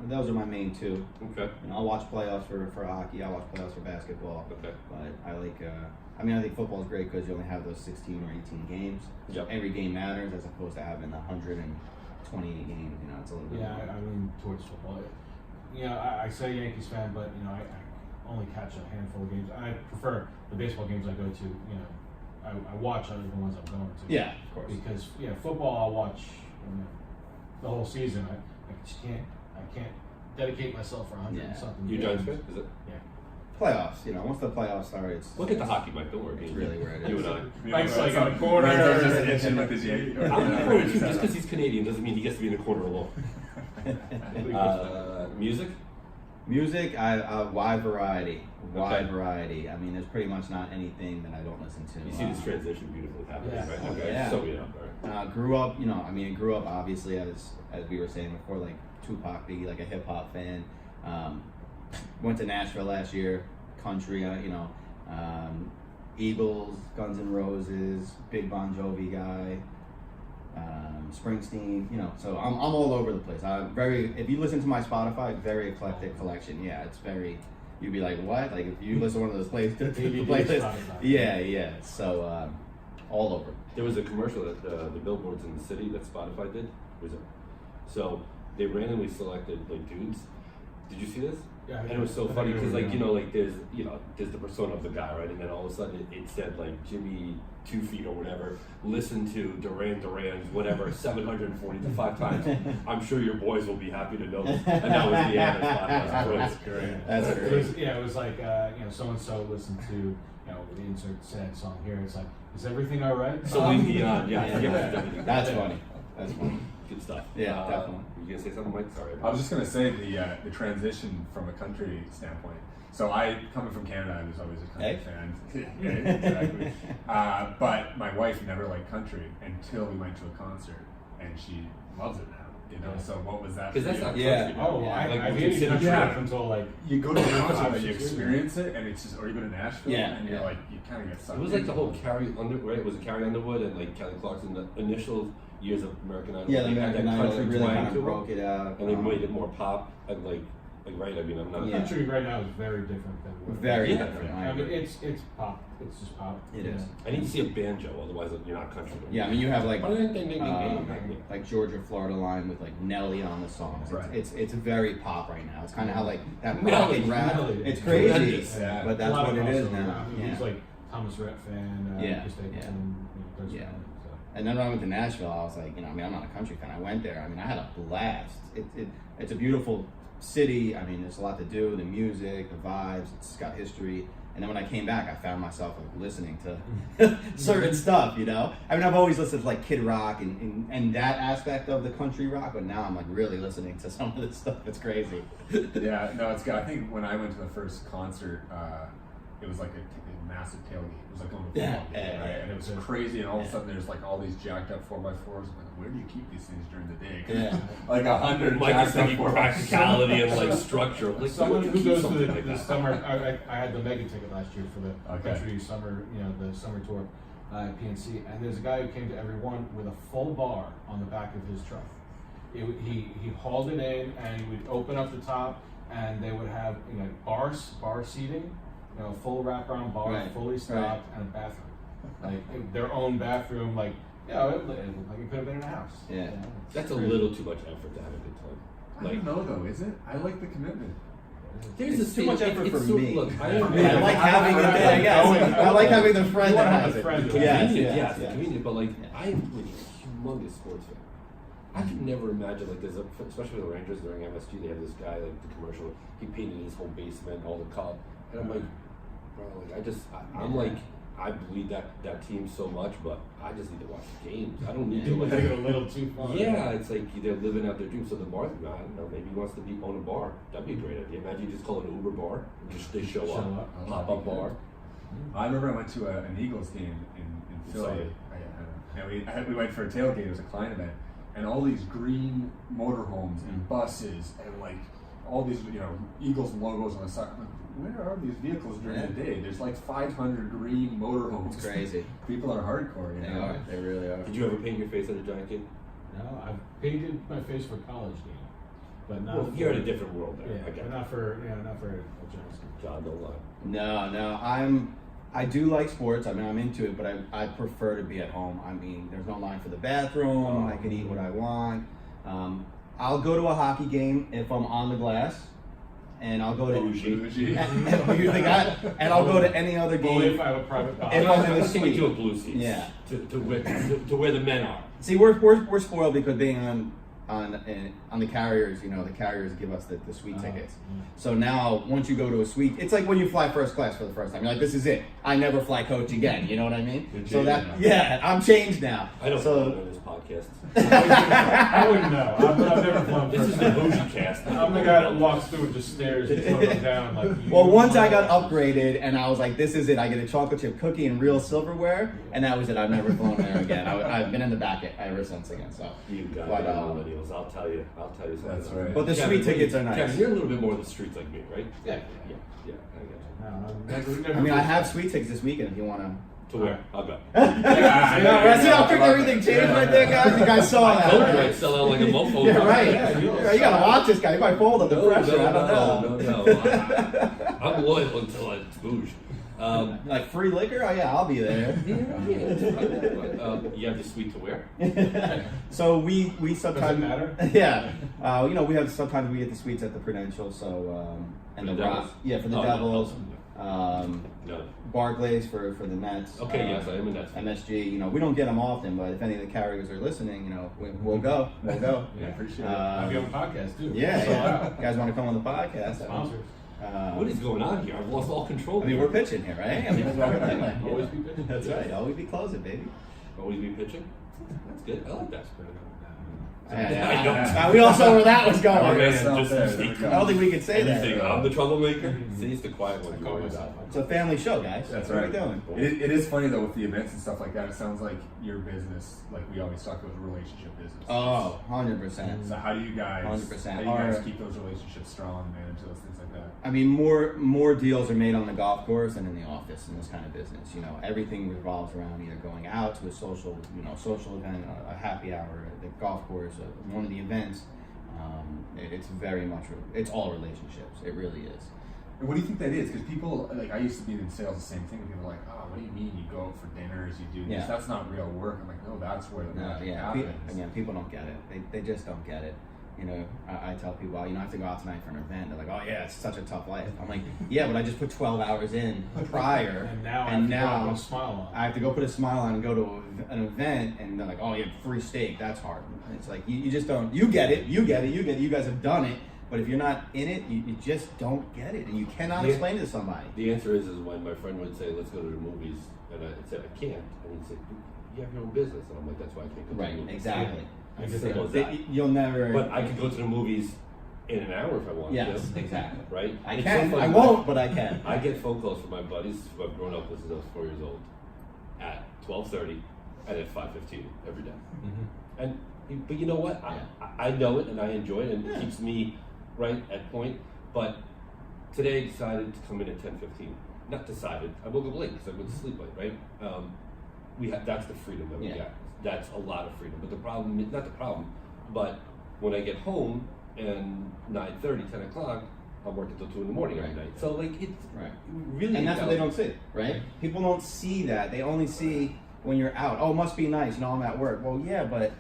Those are my main 2. Okay. I'll watch playoffs for hockey. I'll watch playoffs for basketball. Okay. But I like. I think football is great because you only have those 16 or 18 games. So Yep. every game matters as opposed to having 128 games. It's a little bit. Yeah, I lean towards football. I say Yankees fan, but I only catch a handful of games. I prefer the baseball games I go to. I watch other than ones I'm going to. Yeah, of course. Because football I'll watch the whole season. I can't dedicate myself for 100 and something. You Giants fan? Is it? Yeah. Playoffs. Once the playoffs start, it's. Look at the hockey, Mike. Don't worry. It's really where it is. You and I. Mike's like in the corner. Just itching with his Yankees. I'm in the corner too. Just because he's Canadian doesn't mean he gets to be in the corner alone. Music? Music, wide variety. Okay. Variety. I mean, there's pretty much not anything that I don't listen to. You see this transition beautifully happening, Yeah. right? Okay. Yeah. So, all right. Grew up, grew up obviously as we were saying before, like Tupac, Biggie, like a hip hop fan. Went to Nashville last year, country, Eagles, Guns N' Roses, big Bon Jovi guy, Springsteen, so I'm all over the place. If you listen to my Spotify, very eclectic collection. Yeah, it's very, you'd be like, what? Like if you listen to one of those playlists, yeah. So all over. There was a commercial that the billboards in the city that Spotify did. So they randomly selected like dudes. Did you see this? Yeah, and it was so funny because there's the persona of the guy, right? And then all of a sudden it said like Jimmy 2 feet or whatever, listen to Duran's whatever 745 times. I'm sure your boys will be happy to know this. And that was the ad. That's great. That's great. It was like so and so listened to the insert sad song here. It's like, is everything all right? Celine Dion, That's funny. That's funny. Good stuff. Yeah, definitely. You gonna say something, Mike? Sorry. I was just gonna say the transition from a country standpoint. So coming from Canada, I was always a country fan. Yeah, exactly. But my wife never liked country until we went to a concert, and she loves it now. So what was that? Because that's not country. I hated country up until like you go to a concert and you experience it, and it's just, or you go to Nashville, and you're like, you kind of get sucked. It was like the whole Carrie Underwood, right? It was Carrie Underwood and like Kelly Clarkson, the initial years of American Idol. Yeah, the American Idol really kind of broke it out, and they made it more pop and like right. I mean, I'm not. Country right now is very different than very different. I mean, it's pop. It's just pop. It is. I need to see a banjo, otherwise you're not country. Yeah, I mean, you have like Georgia, Florida line with like Nelly on the songs. Right. It's very pop right now. It's kind of how like that rock and rap. It's crazy, but that's what it is now. He's like Thomas Rhett fan. Yeah. And then when I went to Nashville, I was like, I'm not a country fan. I went there. I mean, I had a blast. It's a beautiful city. I mean, there's a lot to do. The music, the vibes. It's got history. And then when I came back, I found myself like listening to certain stuff. I mean, I've always listened to like Kid Rock and that aspect of the country rock, but now I'm like really listening to some of this stuff. It's crazy. Yeah, no, it's good. I think when I went to the first concert, it was like a massive tailgate. It was like on the football game, right? And it was crazy. And all of a sudden, there's like all these jacked up 4x4s. I'm like, where do you keep these things during the day? Yeah, like 100. Mike is thinking practicality and like structure. Like someone who goes to the summer. I had the mega ticket last year for the country summer. The summer tour at PNC. And there's a guy who came to every one with a full bar on the back of his truck. He hauled it in and he would open up the top and they would have bar seating. Full wraparound bar, fully stocked, and a bathroom. Like their own bathroom, it looked like it could have been in a house. Yeah. That's a little too much effort to have a good time. I don't know though, is it? I like the commitment. There's too much effort for me. Look, I like having it there. I like having the friend that has it. Yes, convenient. But I'm really a humongous sports fan. I could never imagine especially with the Rangers during MSG, they have this guy the commercial. He painted his whole basement, all the color, and I'm like, bro, I bleed that team so much, but I just need to watch the games. I don't need to take it a little too far. Yeah, it's like they're living out their dream. So the bar's I don't know, maybe he wants to own a bar. That'd be a great idea. Imagine you just call it an Uber bar. They show up. Pop up bar. I remember I went to an Eagles game in Philly. And we went for a tailgate. It was a client event, and all these green motorhomes and buses and all these Eagles logos on the side. I'm like, where are these vehicles during the day? There's 500 green motorhomes. It's crazy. People are hardcore. They are. They really are. Did you ever paint your face at a Giant game? No, I've painted my face for college game, but not. Well, you're in a different world there. Yeah, but not for a Giants game. John, don't lie. No. I do like sports. I mean, I'm into it, but I prefer to be at home. I mean, there's no line for the bathroom. I can eat what I want. I'll go to a hockey game if I'm on the glass. And I'll go to and I'll go to any other game. Only if I have a private bar. If I'm in the suite. To a blue seat. Yeah. To where the men are. See, we're spoiled because being on the Carriers, the Carriers give us the suite tickets. So now, once you go to a suite, it's like when you fly first class for the first time. You're like, this is it. I never fly coach again. You know what I mean? So I'm changed now. I don't know this podcast. I wouldn't know. I've never flown. This is the bougie cast. I'm the guy that walks through and just stares and throws down. Well, once I got upgraded and I was like, this is it. I get a chocolate chip cookie and real silverware, and that was it. I've never flown there again. I've been in the back ever since again. So you got it. deals. I'll tell you something. That's right. But the sweet tickets are nice. Kevin, you're a little bit more of the streets like me, right? Yeah. Yeah. I Never I mean, I have sweet tickets this weekend if you want to. get you. To where? I'll go. See how quick everything changed right there, guys? You guys saw that. Told you right? I'd sell out like a mofo. Yeah, right. You gotta watch this guy. He might fold under pressure. I don't know. No. I'm loyal until I boosh. Like free liquor? Oh yeah, I'll be there. You have the suite to wear? So we sometimes Does it matter? Yeah. We have sometimes we get the suites at the Prudential. So and For the the Rock. Devils? Yeah, for the Oh, Devils. No. Barclays for the Nets. Okay, yes, I am a Nets fan. MSG. We don't get them often, but if any of the carriers are listening, we'll go. We'll go. Yeah, appreciate it. I'll be on the podcast too. Yeah, So, yeah. You guys want to come on the podcast? Sponsors. What is going on here? I've lost all control. I mean, we're pitching here, right? I mean, that's what we're doing. Always be pitching. That's right. Always be closing, baby. Always be pitching? That's good. I like that. We all saw where that was going. Oh, man, Stop just there. sneak. There we I don't think we could say Anything. that. I'm the troublemaker. See, it's the quiet one. I call myself. It's a family show, guys. That's what right. What are we doing? It is funny though with the events and stuff like that. It sounds like your business, like we always talk about, a relationship business. Oh, 100%. So how do you guys? 100%. How do you guys keep those relationships strong, manage those things like that? I mean, more deals are made on the golf course than in the office in this kind of business. Everything revolves around either going out to a social event, a happy hour, the golf course, one of the events. It's very much, it's all relationships. It really is. And what do you think that is? Because people, like I used to be in sales, the same thing. People are like, oh, what do you mean? You go out for dinners, you do this. Yeah. That's not real work. I'm like, no, that's where the magic happens. Again, people don't get it. They just don't get it. I tell people, I have to go out tonight for an event. They're like, oh yeah, it's such a tough life. I'm like, yeah, but I just put 12 hours in prior, and now I smile on. I have to go put a smile on and go to an event, and they're like, oh, you have free steak. That's hard. And it's like you just don't. You get it. You guys have done it. But if you're not in it, you just don't get it, and you cannot explain it to somebody. The answer is when my friend would say, let's go to the movies, and I said, I can't. And he'd say, you have your own business. And I'm like, that's why I can't go to the movies. Exactly. As simple as that. You'll never. But I could go to the movies in an hour if I wanted Yes, to. exactly. Right? I It's can. so funny. I won't, but I can. I get phone calls from my buddies who I've grown up with since I was 4 years old at 12:30 and at 5:15 every day. And but you know what? I know it and I enjoy it and it keeps me right at point. But today I decided to come in at 10:15. Not decided. I woke up late because I went to sleep late. Right? That's the freedom that we get. That's a lot of freedom. But the problem is not the problem. But when I get home and 9:30, 10 o'clock, I'm working till 2 in the morning every night. So like it's really, and that's what they don't see, right? People don't see that. They only see when you're out. Oh, must be nice. I'm at work. Well, yeah, but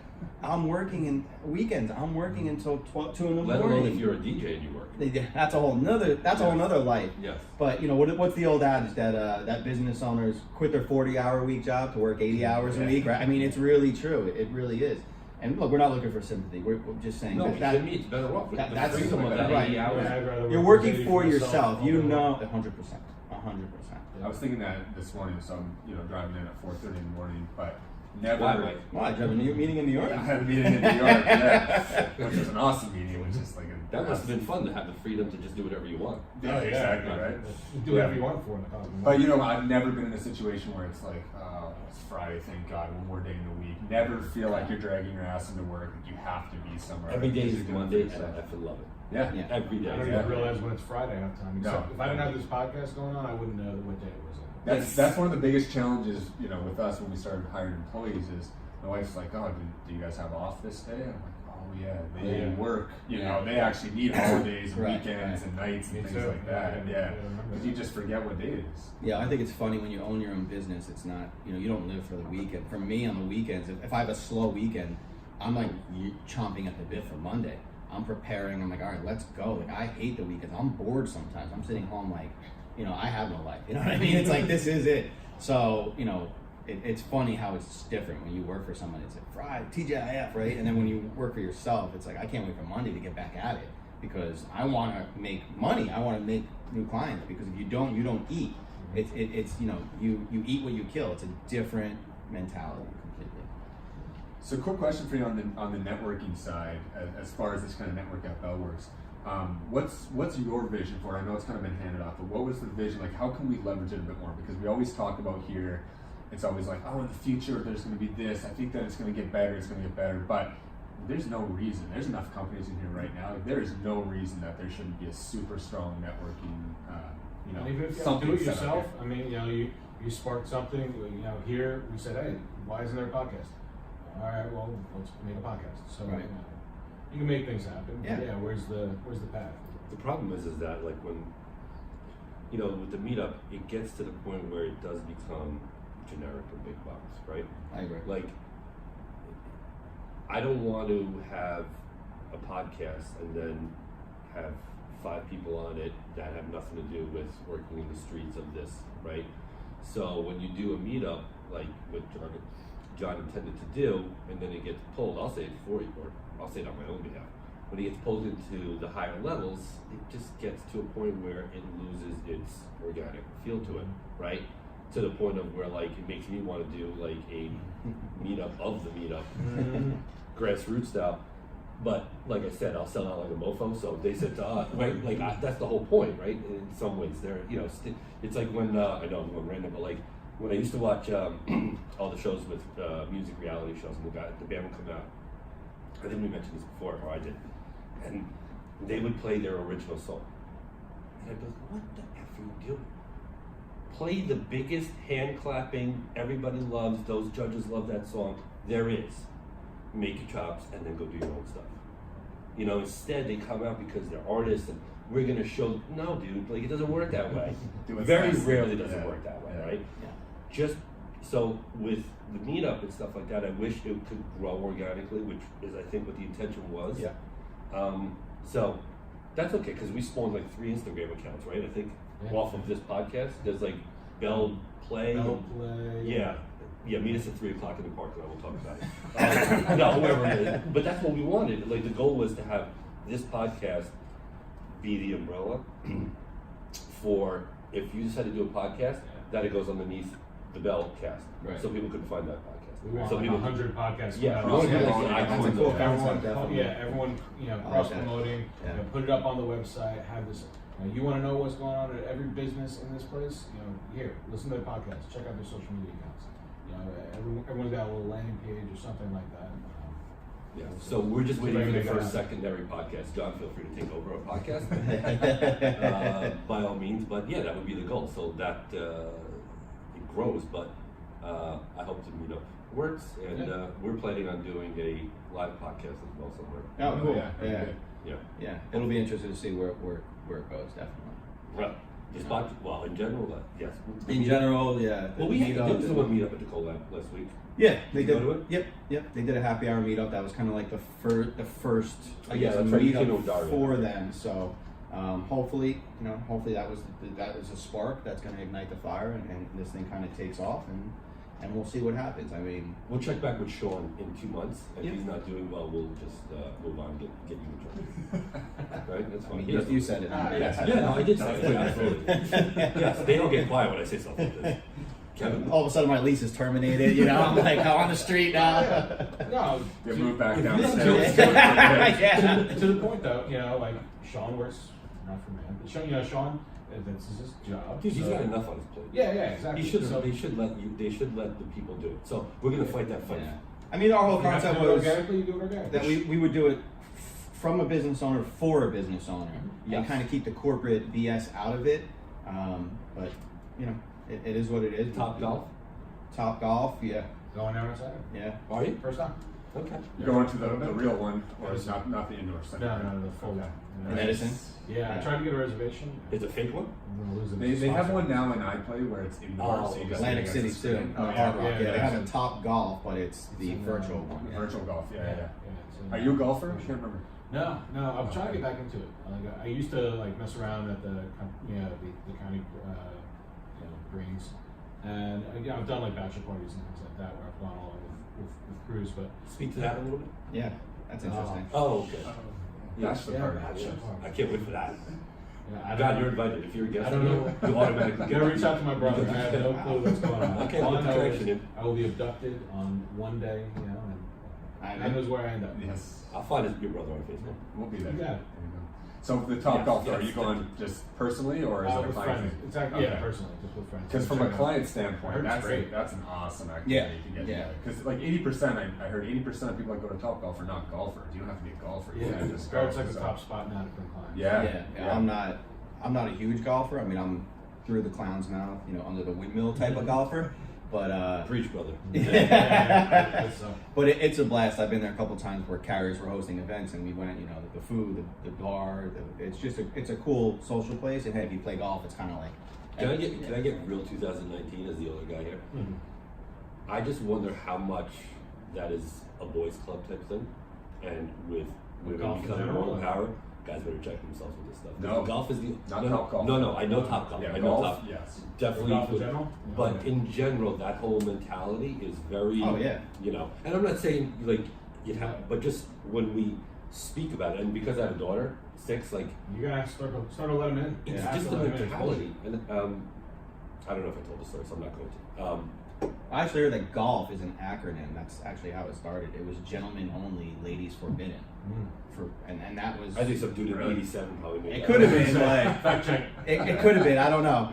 I'm working in weekends. I'm working until 2 in the Let morning. alone if you're a DJ and you work. That's a whole nother. That's a whole nother life. Yes. But what's the old adage that business owners quit their 40-hour-a-week job to work 80 hours a week, right? I mean, it's really true. It really is. And look, we're not looking for sympathy. We're just saying No, that to me, it's better off. that's the freedom of that right. 80 hours. I'd rather you're work working for for myself yourself. all You day know, long. 100%. I was thinking that this morning, so I'm driving in at 4:30 in the morning, but never. Why, Mike? Well, I have a meeting in New York. I had a meeting in New York, which was an awesome meeting, which is like That must have been fun to have the freedom to just do whatever you want. Yeah, exactly, right? Do whatever you want for it. But I've never been in a situation where it's like, oh, it's Friday, thank God, one more day in the week. Never feel like you're dragging your ass into work, like you have to be somewhere. Every day because is you're doing Monday, it for and I yourself. effing love it. Yeah. Every day. I don't even realize when it's Friday half time. Except if I didn't have this podcast going on, I wouldn't know what day it was. That's one of the biggest challenges, with us when we started hiring employees is my wife's like, oh, do you guys have off this day? I'm like, oh yeah, they work. They actually need holidays and weekends and nights and things like that. But you just forget what day it is. Yeah, I think it's funny when you own your own business. It's not, you don't live for the weekend. For me, on the weekends, if I have a slow weekend, I'm like chomping at the bit for Monday. I'm preparing. I'm like, all right, let's go. Like, I hate the weekends. I'm bored sometimes. I'm sitting home like, I have no life. You know what I mean? It's like, this is it. So, it's funny how it's different when you work for someone. It's like Friday, TGIF, right? And then when you work for yourself, it's like I can't wait for Monday to get back at it because I want to make money. I want to make new clients because if you don't eat. It's you eat what you kill. It's a different mentality completely. So, quick question for you on the networking side, as far as this kind of network at Bell works. What's your vision for it? I know it's kind of been handed off, but what was the vision? Like, how can we leverage it a bit more? Because we always talk about here. It's always like, oh, in the future, there's going to be this. I think that it's going to get better. It's going to get better. But there's no reason. There's enough companies in here right now. There is no reason that there shouldn't be a super strong networking. And even if you something do it set up yourself, here. I mean, you sparked something. Here we said, hey, why isn't there a podcast? All right, well, let's make a podcast. So Right. you can make things happen. Yeah. But where's the path? The problem is that like when, with the meetup, it gets to the point where it does become generic or big box, right? I agree. Like, I don't want to have a podcast and then have 5 people on it that have nothing to do with working in the streets of this, right? So when you do a meetup, like what John intended to do, and then it gets pulled, I'll say it for you, or I'll say it on my own behalf. When it gets pulled into the higher levels, it just gets to a point where it loses its organic feel to it, right? To the point of where like it makes me want to do like a meetup of the meetup, grassroots style. But like I said, I'll sell out like a mofo. So they said to us, right? Like that's the whole point, right? In some ways, it's like when I know I'm going random, but like when I used to watch all the shows with music reality shows, and the band would come out. I think we mentioned this before, or I did, and they would play their original song, and I'd be like, "What the f are you doing? Play the biggest hand clapping, everybody loves, those judges love that song. There is. Make your chops and then go do your own stuff. Instead they come out because they're artists and we're gonna show. No, dude, like it doesn't work that way. Very rarely does it work that way, right? Yeah. Just so with the meetup and stuff like that, I wish it could grow organically, which is I think what the intention was. Yeah. So that's okay because we spawned like 3 Instagram accounts, right? I think off of this podcast. There's like Bell Play. Yeah, meet us at 3 o'clock in the parking lot. We'll talk about it. No, whoever it is. But that's what we wanted. Like the goal was to have this podcast be the umbrella for if you decide to do a podcast, that it goes underneath the Bell cast, Right. So people can find that podcast. We want so like people 100 podcasts. Yeah, come we out. want to do like Yeah, the icons that's of cool. the Everyone, podcast. definitely. Everyone, cross promoting. Yeah. Put it up on the website. Have this. You want to know what's going on at every business in this place? Here, listen to the podcast. Check out their social media accounts. Everyone's got a little landing page or something like that. Yeah. So we're just waiting for the Figure it first out. secondary podcast. John, feel free to take over a podcast by all means. But yeah, that would be the goal. So that it grows. But I hope the meetup works, and we're planning on doing a live podcast as well somewhere. Oh, cool. Yeah. Yeah. It'll be interesting to see where it goes, definitely. Well, in general, yes. In general, yeah. Well, we had meetup there was and- one meetup at the Colab last week. Yeah, they Did you did. go to it? Yep. They did a happy hour meetup. That was kind of like the first, I Yeah, guess, that's right. You came with meetup Dario. for them. So hopefully that was a spark that's going to ignite the fire, and this thing kind of takes off, and we'll see what happens. I mean, We'll check back with Sean in 2 months. If Yeah. he's not doing well, we'll just move on and get you a job. Right? That's I fine. mean, He doesn't- you said it. Yeah, no, I did say it. Absolutely. Yes, they don't get quiet when I say something like this. Kevin. All of a sudden, my lease is terminated. I'm like, I'm on the street now. No, They moved back if down you the don't do it- stairs. Yeah. to the point though, like Sean works not for man, but Sean, this is his job. Dude, he's so- got enough on his plate. Yeah, exactly. He should. So, They should let the people do it. So we're gonna fight that fight. Yeah. I mean, our whole if you have to concept do it was organically, you do it organically. that we would do it from a business owner for a business owner, and Yes. kind of keep the corporate BS out of it. But it is what it is. Top golf. Top golf, yeah. Going there on a Saturday. Yeah. Are you? First time. Okay. You're going to the real one, or it's not the indoor center? No, the full one. In Edison? Yeah, I tried to get a reservation. It's a fake one. I'm gonna lose it. They have one now in iPlay where it's indoor. Oh, so you just Atlantic get City access to too. it. Oh, Hard yeah, Rock. Yeah, they yeah. have a Top Golf, but it's the It's, virtual one. Yeah. Virtual golf, yeah. it's Are you a golfer? I can't remember. No, I'm trying to get back into it. I used to mess around at the county greens, and I've done bachelor parties and things like that where I've gone along with crews, but Speak to that a little bit. Yeah, that's interesting. Oh, okay. That's the part. bachelor Yes. party. I can't wait for that. I God, you're invited. If you're a guest, I don't know. you automatically Gotta reach out to my brother. I have no clue what's going on. Okay, All I put the know connection is in. I will be abducted on one day, and who knows where I end up. Yes. I'll find your brother on Facebook. We'll be there. You got it. There you go. So for the Top Yes, Golf, yes, are you going just personally, or is it a with client friends. thing? It's actually, yeah, personally, just with friends. Because from a client standpoint, Heard it's that's great. that's an awesome activity Yeah, to get yeah. together. Because like 80%, I heard 80% of people that go to Top Golf are not golfers. You don't have to be a golfer. You Yeah, can just Garrett's go. like the So- top spot now to bring clients. Yeah. I'm not a huge golfer. I mean, I'm through the clowns now, under the windmill type of golfer. But Preach, brother. but it's a blast. I've been there a couple times where carriers were hosting events, and we went. The food, the bar. It's a cool social place. And hey, if you play golf, it's kind of like. Can I get real 2019 as the older guy here? Mhm. I just wonder how much that is a boys' club type thing, and with women golf in becoming general, more or- power, guys better check themselves with this stuff. 'Cause No. golf is the Not no, Top Golf. No, I know Top Golf. Yeah, I know golf, Top. yes. Definitely. Golf in general? But Okay. in general, that whole mentality is very. Oh, yeah. And I'm not saying like you have, but just when we speak about it, and because I have a daughter, 6, like You gotta start to let them in. it's Yeah, just the let 'em in. mentality, and I don't know if I told the story, so I'm not going to. I actually heard that golf is an acronym. That's actually how it started. It was gentlemen only, ladies forbidden. And that was. I think some dude in Really? '87 probably made It that could have up. been like. Fact check. It could have been. I don't know.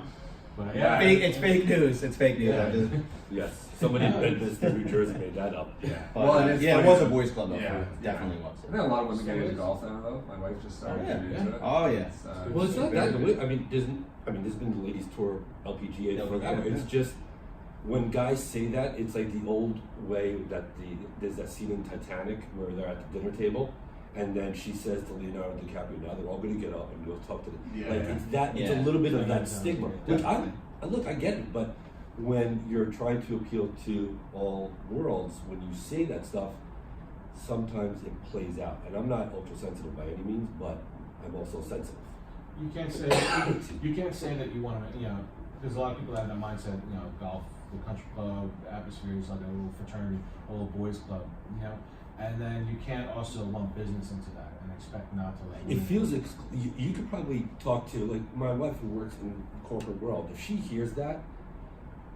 But Yeah. It's fake news. It's fake news. Yeah. I'm just- Yes, somebody in Bedminster, New Jersey made that up. Yeah. But, Well, and it's yeah, it funny was a that- boys' club though. Yeah, Definitely was. I think a lot of women get into golf now, though. My wife just started Oh, yeah. getting into it. Oh, yeah. Well, it's not very that. good. I mean, there's been the ladies tour LPGA Yeah, forever. yeah. It's just when guys say that, it's like the old way that there's that scene in Titanic where they're at the dinner table, and then she says to Leonardo DiCaprio, "Now they're all going to get up and go talk to the." Yeah, like yeah. it's that. It's a Yeah. little bit of Yeah, that stigma, definitely. which I get it, but when you're trying to appeal to all worlds, when you say that stuff, sometimes it plays out. And I'm not ultra sensitive by any means, but I'm also sensitive. You can't say that you want to. There's a lot of people that have that mindset. Golf, the country club atmosphere is like a little fraternity, a little boys club. And then you can't also lump business into that and expect not to let. It women- feels you could probably talk to like my wife who works in the corporate world. If she hears that,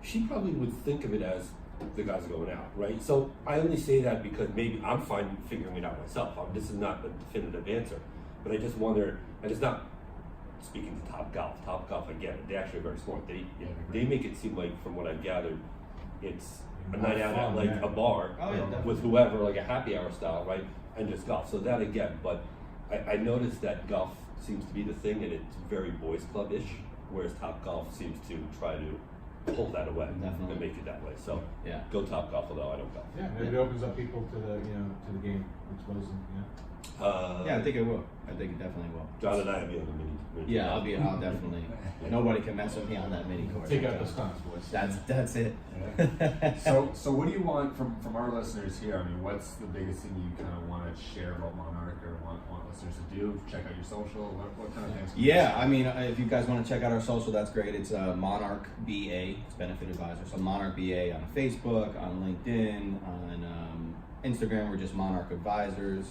she probably would think of it as the guys are going out, right? So I only say that because maybe I'm fine figuring it out myself. This is not a definitive answer, but I just wonder. And it's not speaking to Top Golf. Top Golf, I get it. They actually are very smart. They make it seem like, from what I've gathered, it's a night out at like a bar Oh, yeah, definitely. with whoever, like a happy hour style, right? And just golf. So that again, but I noticed that golf seems to be the thing, and it's very boys club-ish, whereas Top Golf seems to try to pull that away Definitely. and make it that way. So Yeah. go Top Golf, although I don't golf. Yeah, maybe it opens up people to the game, exposes them. Yeah, I think it will. I think it definitely will. John and I will be on the mini. Yeah, I'll definitely. Nobody can mess with me on that mini course. Take out those cons, boys. That's it. So what do you want from our listeners here? I mean, what's the biggest thing you kind of want to share about Monarch, or want listeners to do? Check out your social. What kind of things? Yeah, I mean, if you guys want to check out our social, that's great. It's Monarch BA, it's Benefit Advisor. So Monarch BA on Facebook, on LinkedIn, on Instagram, we're just Monarch Advisors.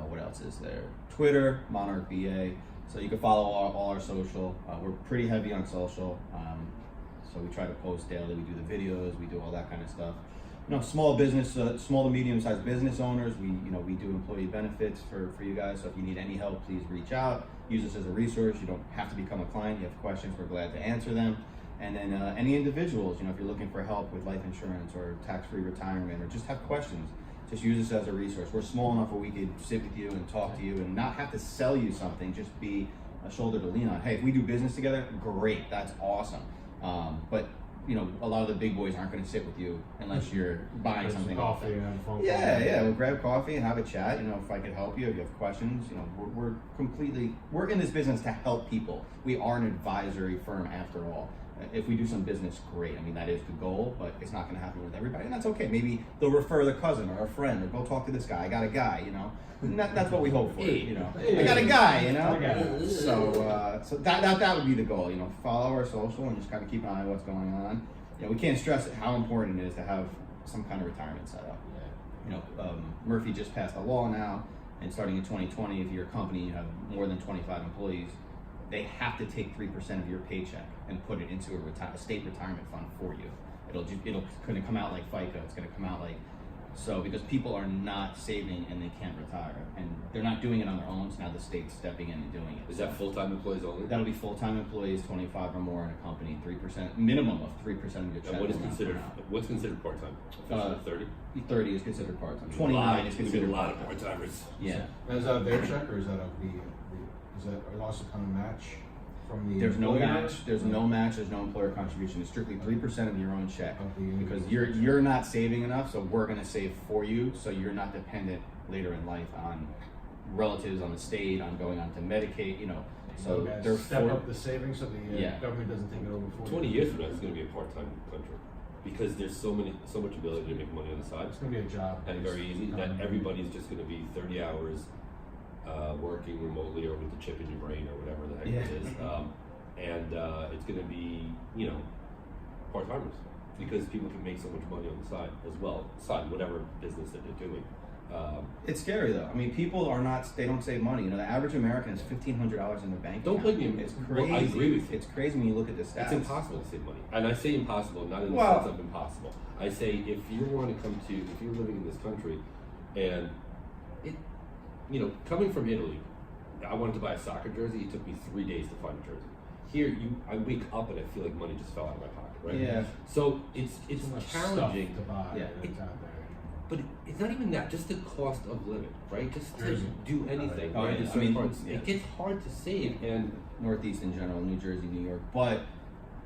What else is there? Twitter, Monarch BA. So you can follow all our social. We're pretty heavy on social. So we try to post daily. We do the videos. We do all that kind of stuff. Small business, small to medium-sized business owners. We do employee benefits for you guys. So if you need any help, please reach out. Use us as a resource. You don't have to become a client. You have questions, we're glad to answer them. And then any individuals, if you're looking for help with life insurance or tax-free retirement, or just have questions, just use us as a resource. We're small enough where we could sit with you and talk to you and not have to sell you something, just be a shoulder to lean on. Hey, if we do business together, great, that's awesome. But a lot of the big boys aren't going to sit with you unless you're buying Get some something. coffee and have a phone call. Yeah, we'll grab coffee and have a chat. If I could help you, if you have questions, we're in this business to help people. We are an advisory firm after all. If we do some business, great. I mean, that is the goal, but it's not going to happen with everybody, and that's okay. Maybe they'll refer their cousin or a friend, or go talk to this guy. I got a guy, And that's what we hope for, I got a guy, So that would be the goal, Follow our social and just kind of keep an eye on what's going on. We can't stress how important it is to have some kind of retirement set up. Murphy just passed a law now, and starting in 2020, if you're a company, you have more than 25 employees, they have to take 3% of your paycheck and put it into a state retirement fund for you. It'll couldn't come out like FICA. It's going to come out like So because people are not saving and they can't retire, and they're not doing it on their own, so now the state's stepping in and doing it. Is that full-time employees only? That'll be full-time employees, 25 or more in a company, 3%, minimum of 3% of your check. And what's considered part-time? 30? 30 is considered part-time. There's 29 is a considered lot of part-time. part-timers. Yeah. Now, is that their check or is that of is that it also kind of match from the There's no employer? match. There's no match. There's no employer contribution. It's strictly 3% of your own check Of the because individual you're not saving enough. So we're gonna save for you, so you're not dependent later in life on relatives, on the state, on going on to Medicaid. You know, so You guys they're step up the savings so the Yeah. government doesn't take it over for 20 you. years from now, it's going to be a part-time country because there's so much ability to make money on the side. It's going to be a job. And very easy. That everybody's just going to be 30 hours working remotely or with the chip in your brain or whatever the heck it is. And it's going to be, part-timers because people can make so much money on the side as well, whatever business that they're doing. It's scary though. I mean, people are not. They don't save money. You know, the average American has $1,500 in their bank. Don't account. blame me. It's Well, crazy. I agree with you. It's crazy when you look at the stats. It's impossible to save money. And I say impossible, not in the Well- sense of impossible. I say if you want to if you're living in this country and coming from Italy, I wanted to buy a soccer jersey. It took me 3 days to find a jersey. Here, I wake up and I feel like money just fell out of my pocket, right? Yeah. So it's Too much challenging. stuff to buy Yeah. that's out there. But it's not even that, just the cost of living, right? Just to Jersey. do anything. Oh, right? yeah. It's I mean, hard. yeah. It gets hard to save, and Northeast in general, New Jersey, New York. But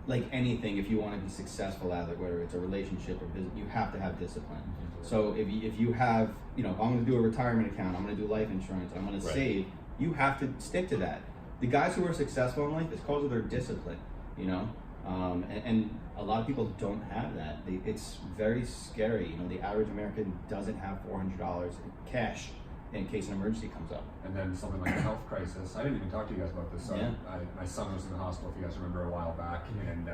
like anything, if you want to be successful at it, whether it's a relationship or business, you have to have discipline. So if you have, if I'm going to do a retirement account, I'm going to do life insurance, I'm going to Right. save, you have to stick to that. The guys who are successful in life, it's because of their discipline, and a lot of people don't have that. It's very scary. The average American doesn't have $400 in cash in case an emergency comes up. And then something like a health crisis. I didn't even talk to you guys about this. So Yeah. my son was in the hospital, if you guys remember, a while back, and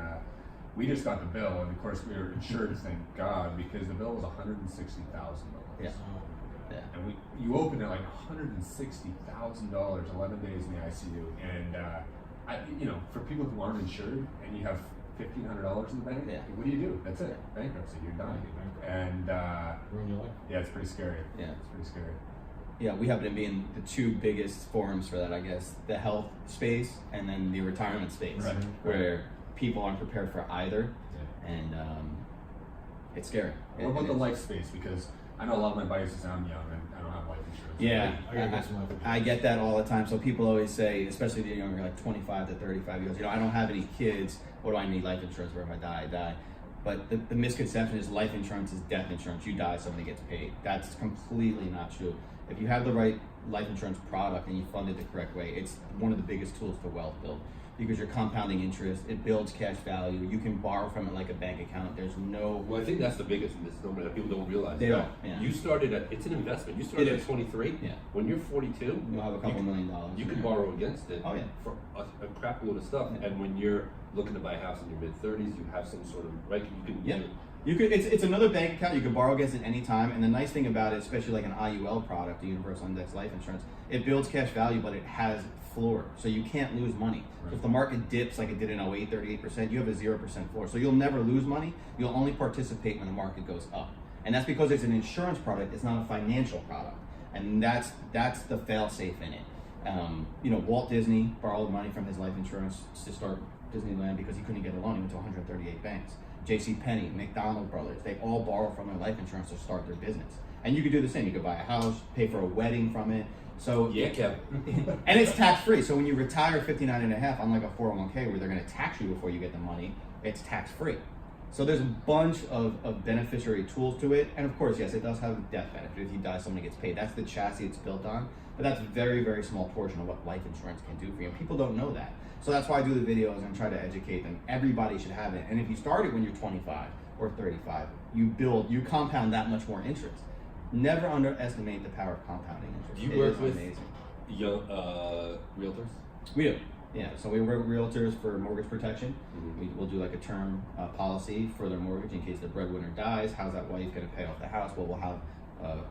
we just got the bill, and of course we were insured, thank God, because the bill was $160,000. Yeah. Yeah. And you open it like $160,000, 11 days in the ICU, and for people who aren't insured, and you have $1,500 in the bank, Yeah. what do? That's it, bankruptcy, you're done. And Ruin your life. yeah, it's pretty scary. Yeah. It's pretty scary. Yeah, we happen to be in the two biggest forums for that, I guess, the health space and then the retirement space, Right. where people aren't prepared for either, and it's scary. What about the life space? Because I know a lot of my buddies say I'm young and I don't have life insurance. Yeah, I gotta get some life insurance. I get that all the time. So people always say, especially the younger, like 25 to 35 years, I don't have any kids. What do I need life insurance for? If I die, I die. But the misconception is life insurance is death insurance. You die, somebody gets paid. That's completely not true. If you have the right life insurance product and you fund it the correct way, it's one of the biggest tools for wealth build because you're compounding interest. It builds cash value. You can borrow from it like a bank account. There's no. Well, I think that's the biggest misnomer that people don't realize. They that don't, yeah. You started it's an investment. You started It at is. 23. Yeah. When you're 42, You'll have a couple $1 million. you can borrow against it. Oh, yeah. For a crap load of stuff. Yeah. And when you're looking to buy a house in your mid-30s, you have some sort of right. You can. Yeah. You could. It's another bank account. You can borrow against it any time. And the nice thing about it, especially like an IUL product, a Universal Index Life Insurance, it builds cash value, but it has floor, so you can't lose money. Right. So if the market dips like it did in 08, 38%, you have a 0% floor. So you'll never lose money. You'll only participate when the market goes up, and that's because it's an insurance product. It's not a financial product, and that's the fail-safe in it. Walt Disney borrowed money from his life insurance to start Disneyland because he couldn't get a loan. He went to 138 banks. J.C. Penney, McDonald Brothers, they all borrow from their life insurance to start their business. And you could do the same. You could buy a house, pay for a wedding from it. So Yeah, Kevin. and it's tax free. So when you retire 59.5, unlike a 401k where they're going to tax you before you get the money, it's tax free. So there's a bunch of beneficiary tools to it. And of course, yes, it does have a death benefit. If you die, somebody gets paid. That's the chassis it's built on. But that's a very, very small portion of what life insurance can do for you. And people don't know that. So that's why I do the videos and try to educate them. Everybody should have it. And if you start it when you're 25 or 35, you compound that much more interest. Never underestimate the power of compounding interest. Do you It work is with amazing. young realtors? We do. Yeah, so we work with realtors for mortgage protection. Mhm. We'll do like a term policy for their mortgage in case the breadwinner dies. How's that wife going to pay off the house? Well, we'll have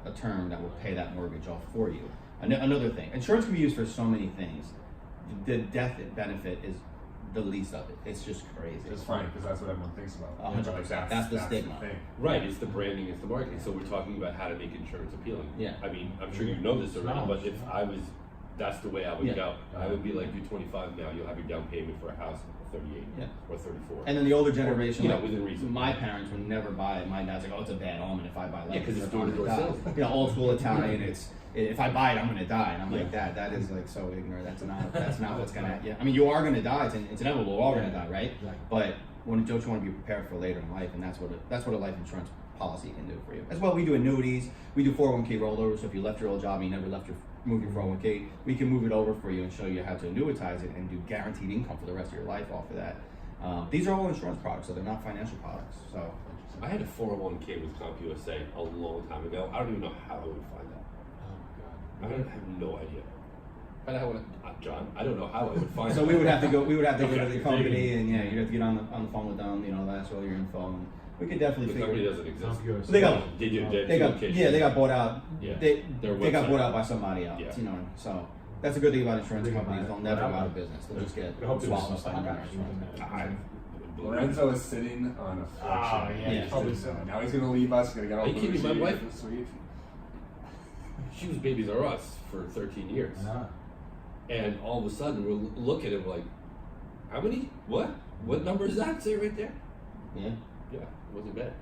a term that will pay that mortgage off for you. Another thing, insurance can be used for so many things. The death benefit is the least of it. It's just crazy. It's funny because that's what everyone thinks about. 100%. That's the stigma. thing. Right, it's the branding, it's the marketing. So we're talking about how to make insurance appealing. Yeah. I mean, I'm sure you know this already, but if I was, that's the way I would Yeah. go. I would be like, you're 25 now, you'll have your down payment for a house at 38 Yeah. or 34. And then the older generation, you know, like, within reason. my parents would never buy it. My dad's like, oh, it's a bad omen if I buy like Yeah, 'cause it's this, door-to-door I'm gonna sales. die. You know, old school Italian. It's if I buy it, I'm gonna die. And I'm like, Yeah. that is like so ignorant. That's not what's gonna. Yeah, I mean, you are gonna die. It's inevitable. We're all gonna die, right? Exactly. But don't you want to be prepared for later in life? And that's what a life insurance policy can do for you. As well, we do annuities. We do 401k rollovers. So if you left your old job and you never moved your 401k, we can move it over for you and show you how to annuitize it and do guaranteed income for the rest of your life off of that. These are all insurance products, so they're not financial products. So I had a 401k with CompUSA a long time ago. I don't even know how I would find that. Oh I have no idea. John, I don't know how I would find So that. we would have to go to the Okay. company, and yeah, you'd have to get on the phone with them. You know, that's all your info. And we could definitely The company figure. doesn't exist. God. They got- They do. They got bought out. Yeah. They Their got website. bought out by somebody else. Yeah. You know, so that's a good thing about insurance They got companies. bought They'll never out. go out of business. They'll just get I hope there's swallowed some by stock another options insurance. in that. I- Lorenzo is sitting on a fortune. yeah, he's probably He's so. now he's gonna leave us. He's gonna get all Are you kidding me? My bougie wife- and sweet. She was Babies R Us for 13 years. And all of a sudden, we're looking at it like, how many? What? What number is that? Say it right there. Yeah. Yeah, it wasn't bad.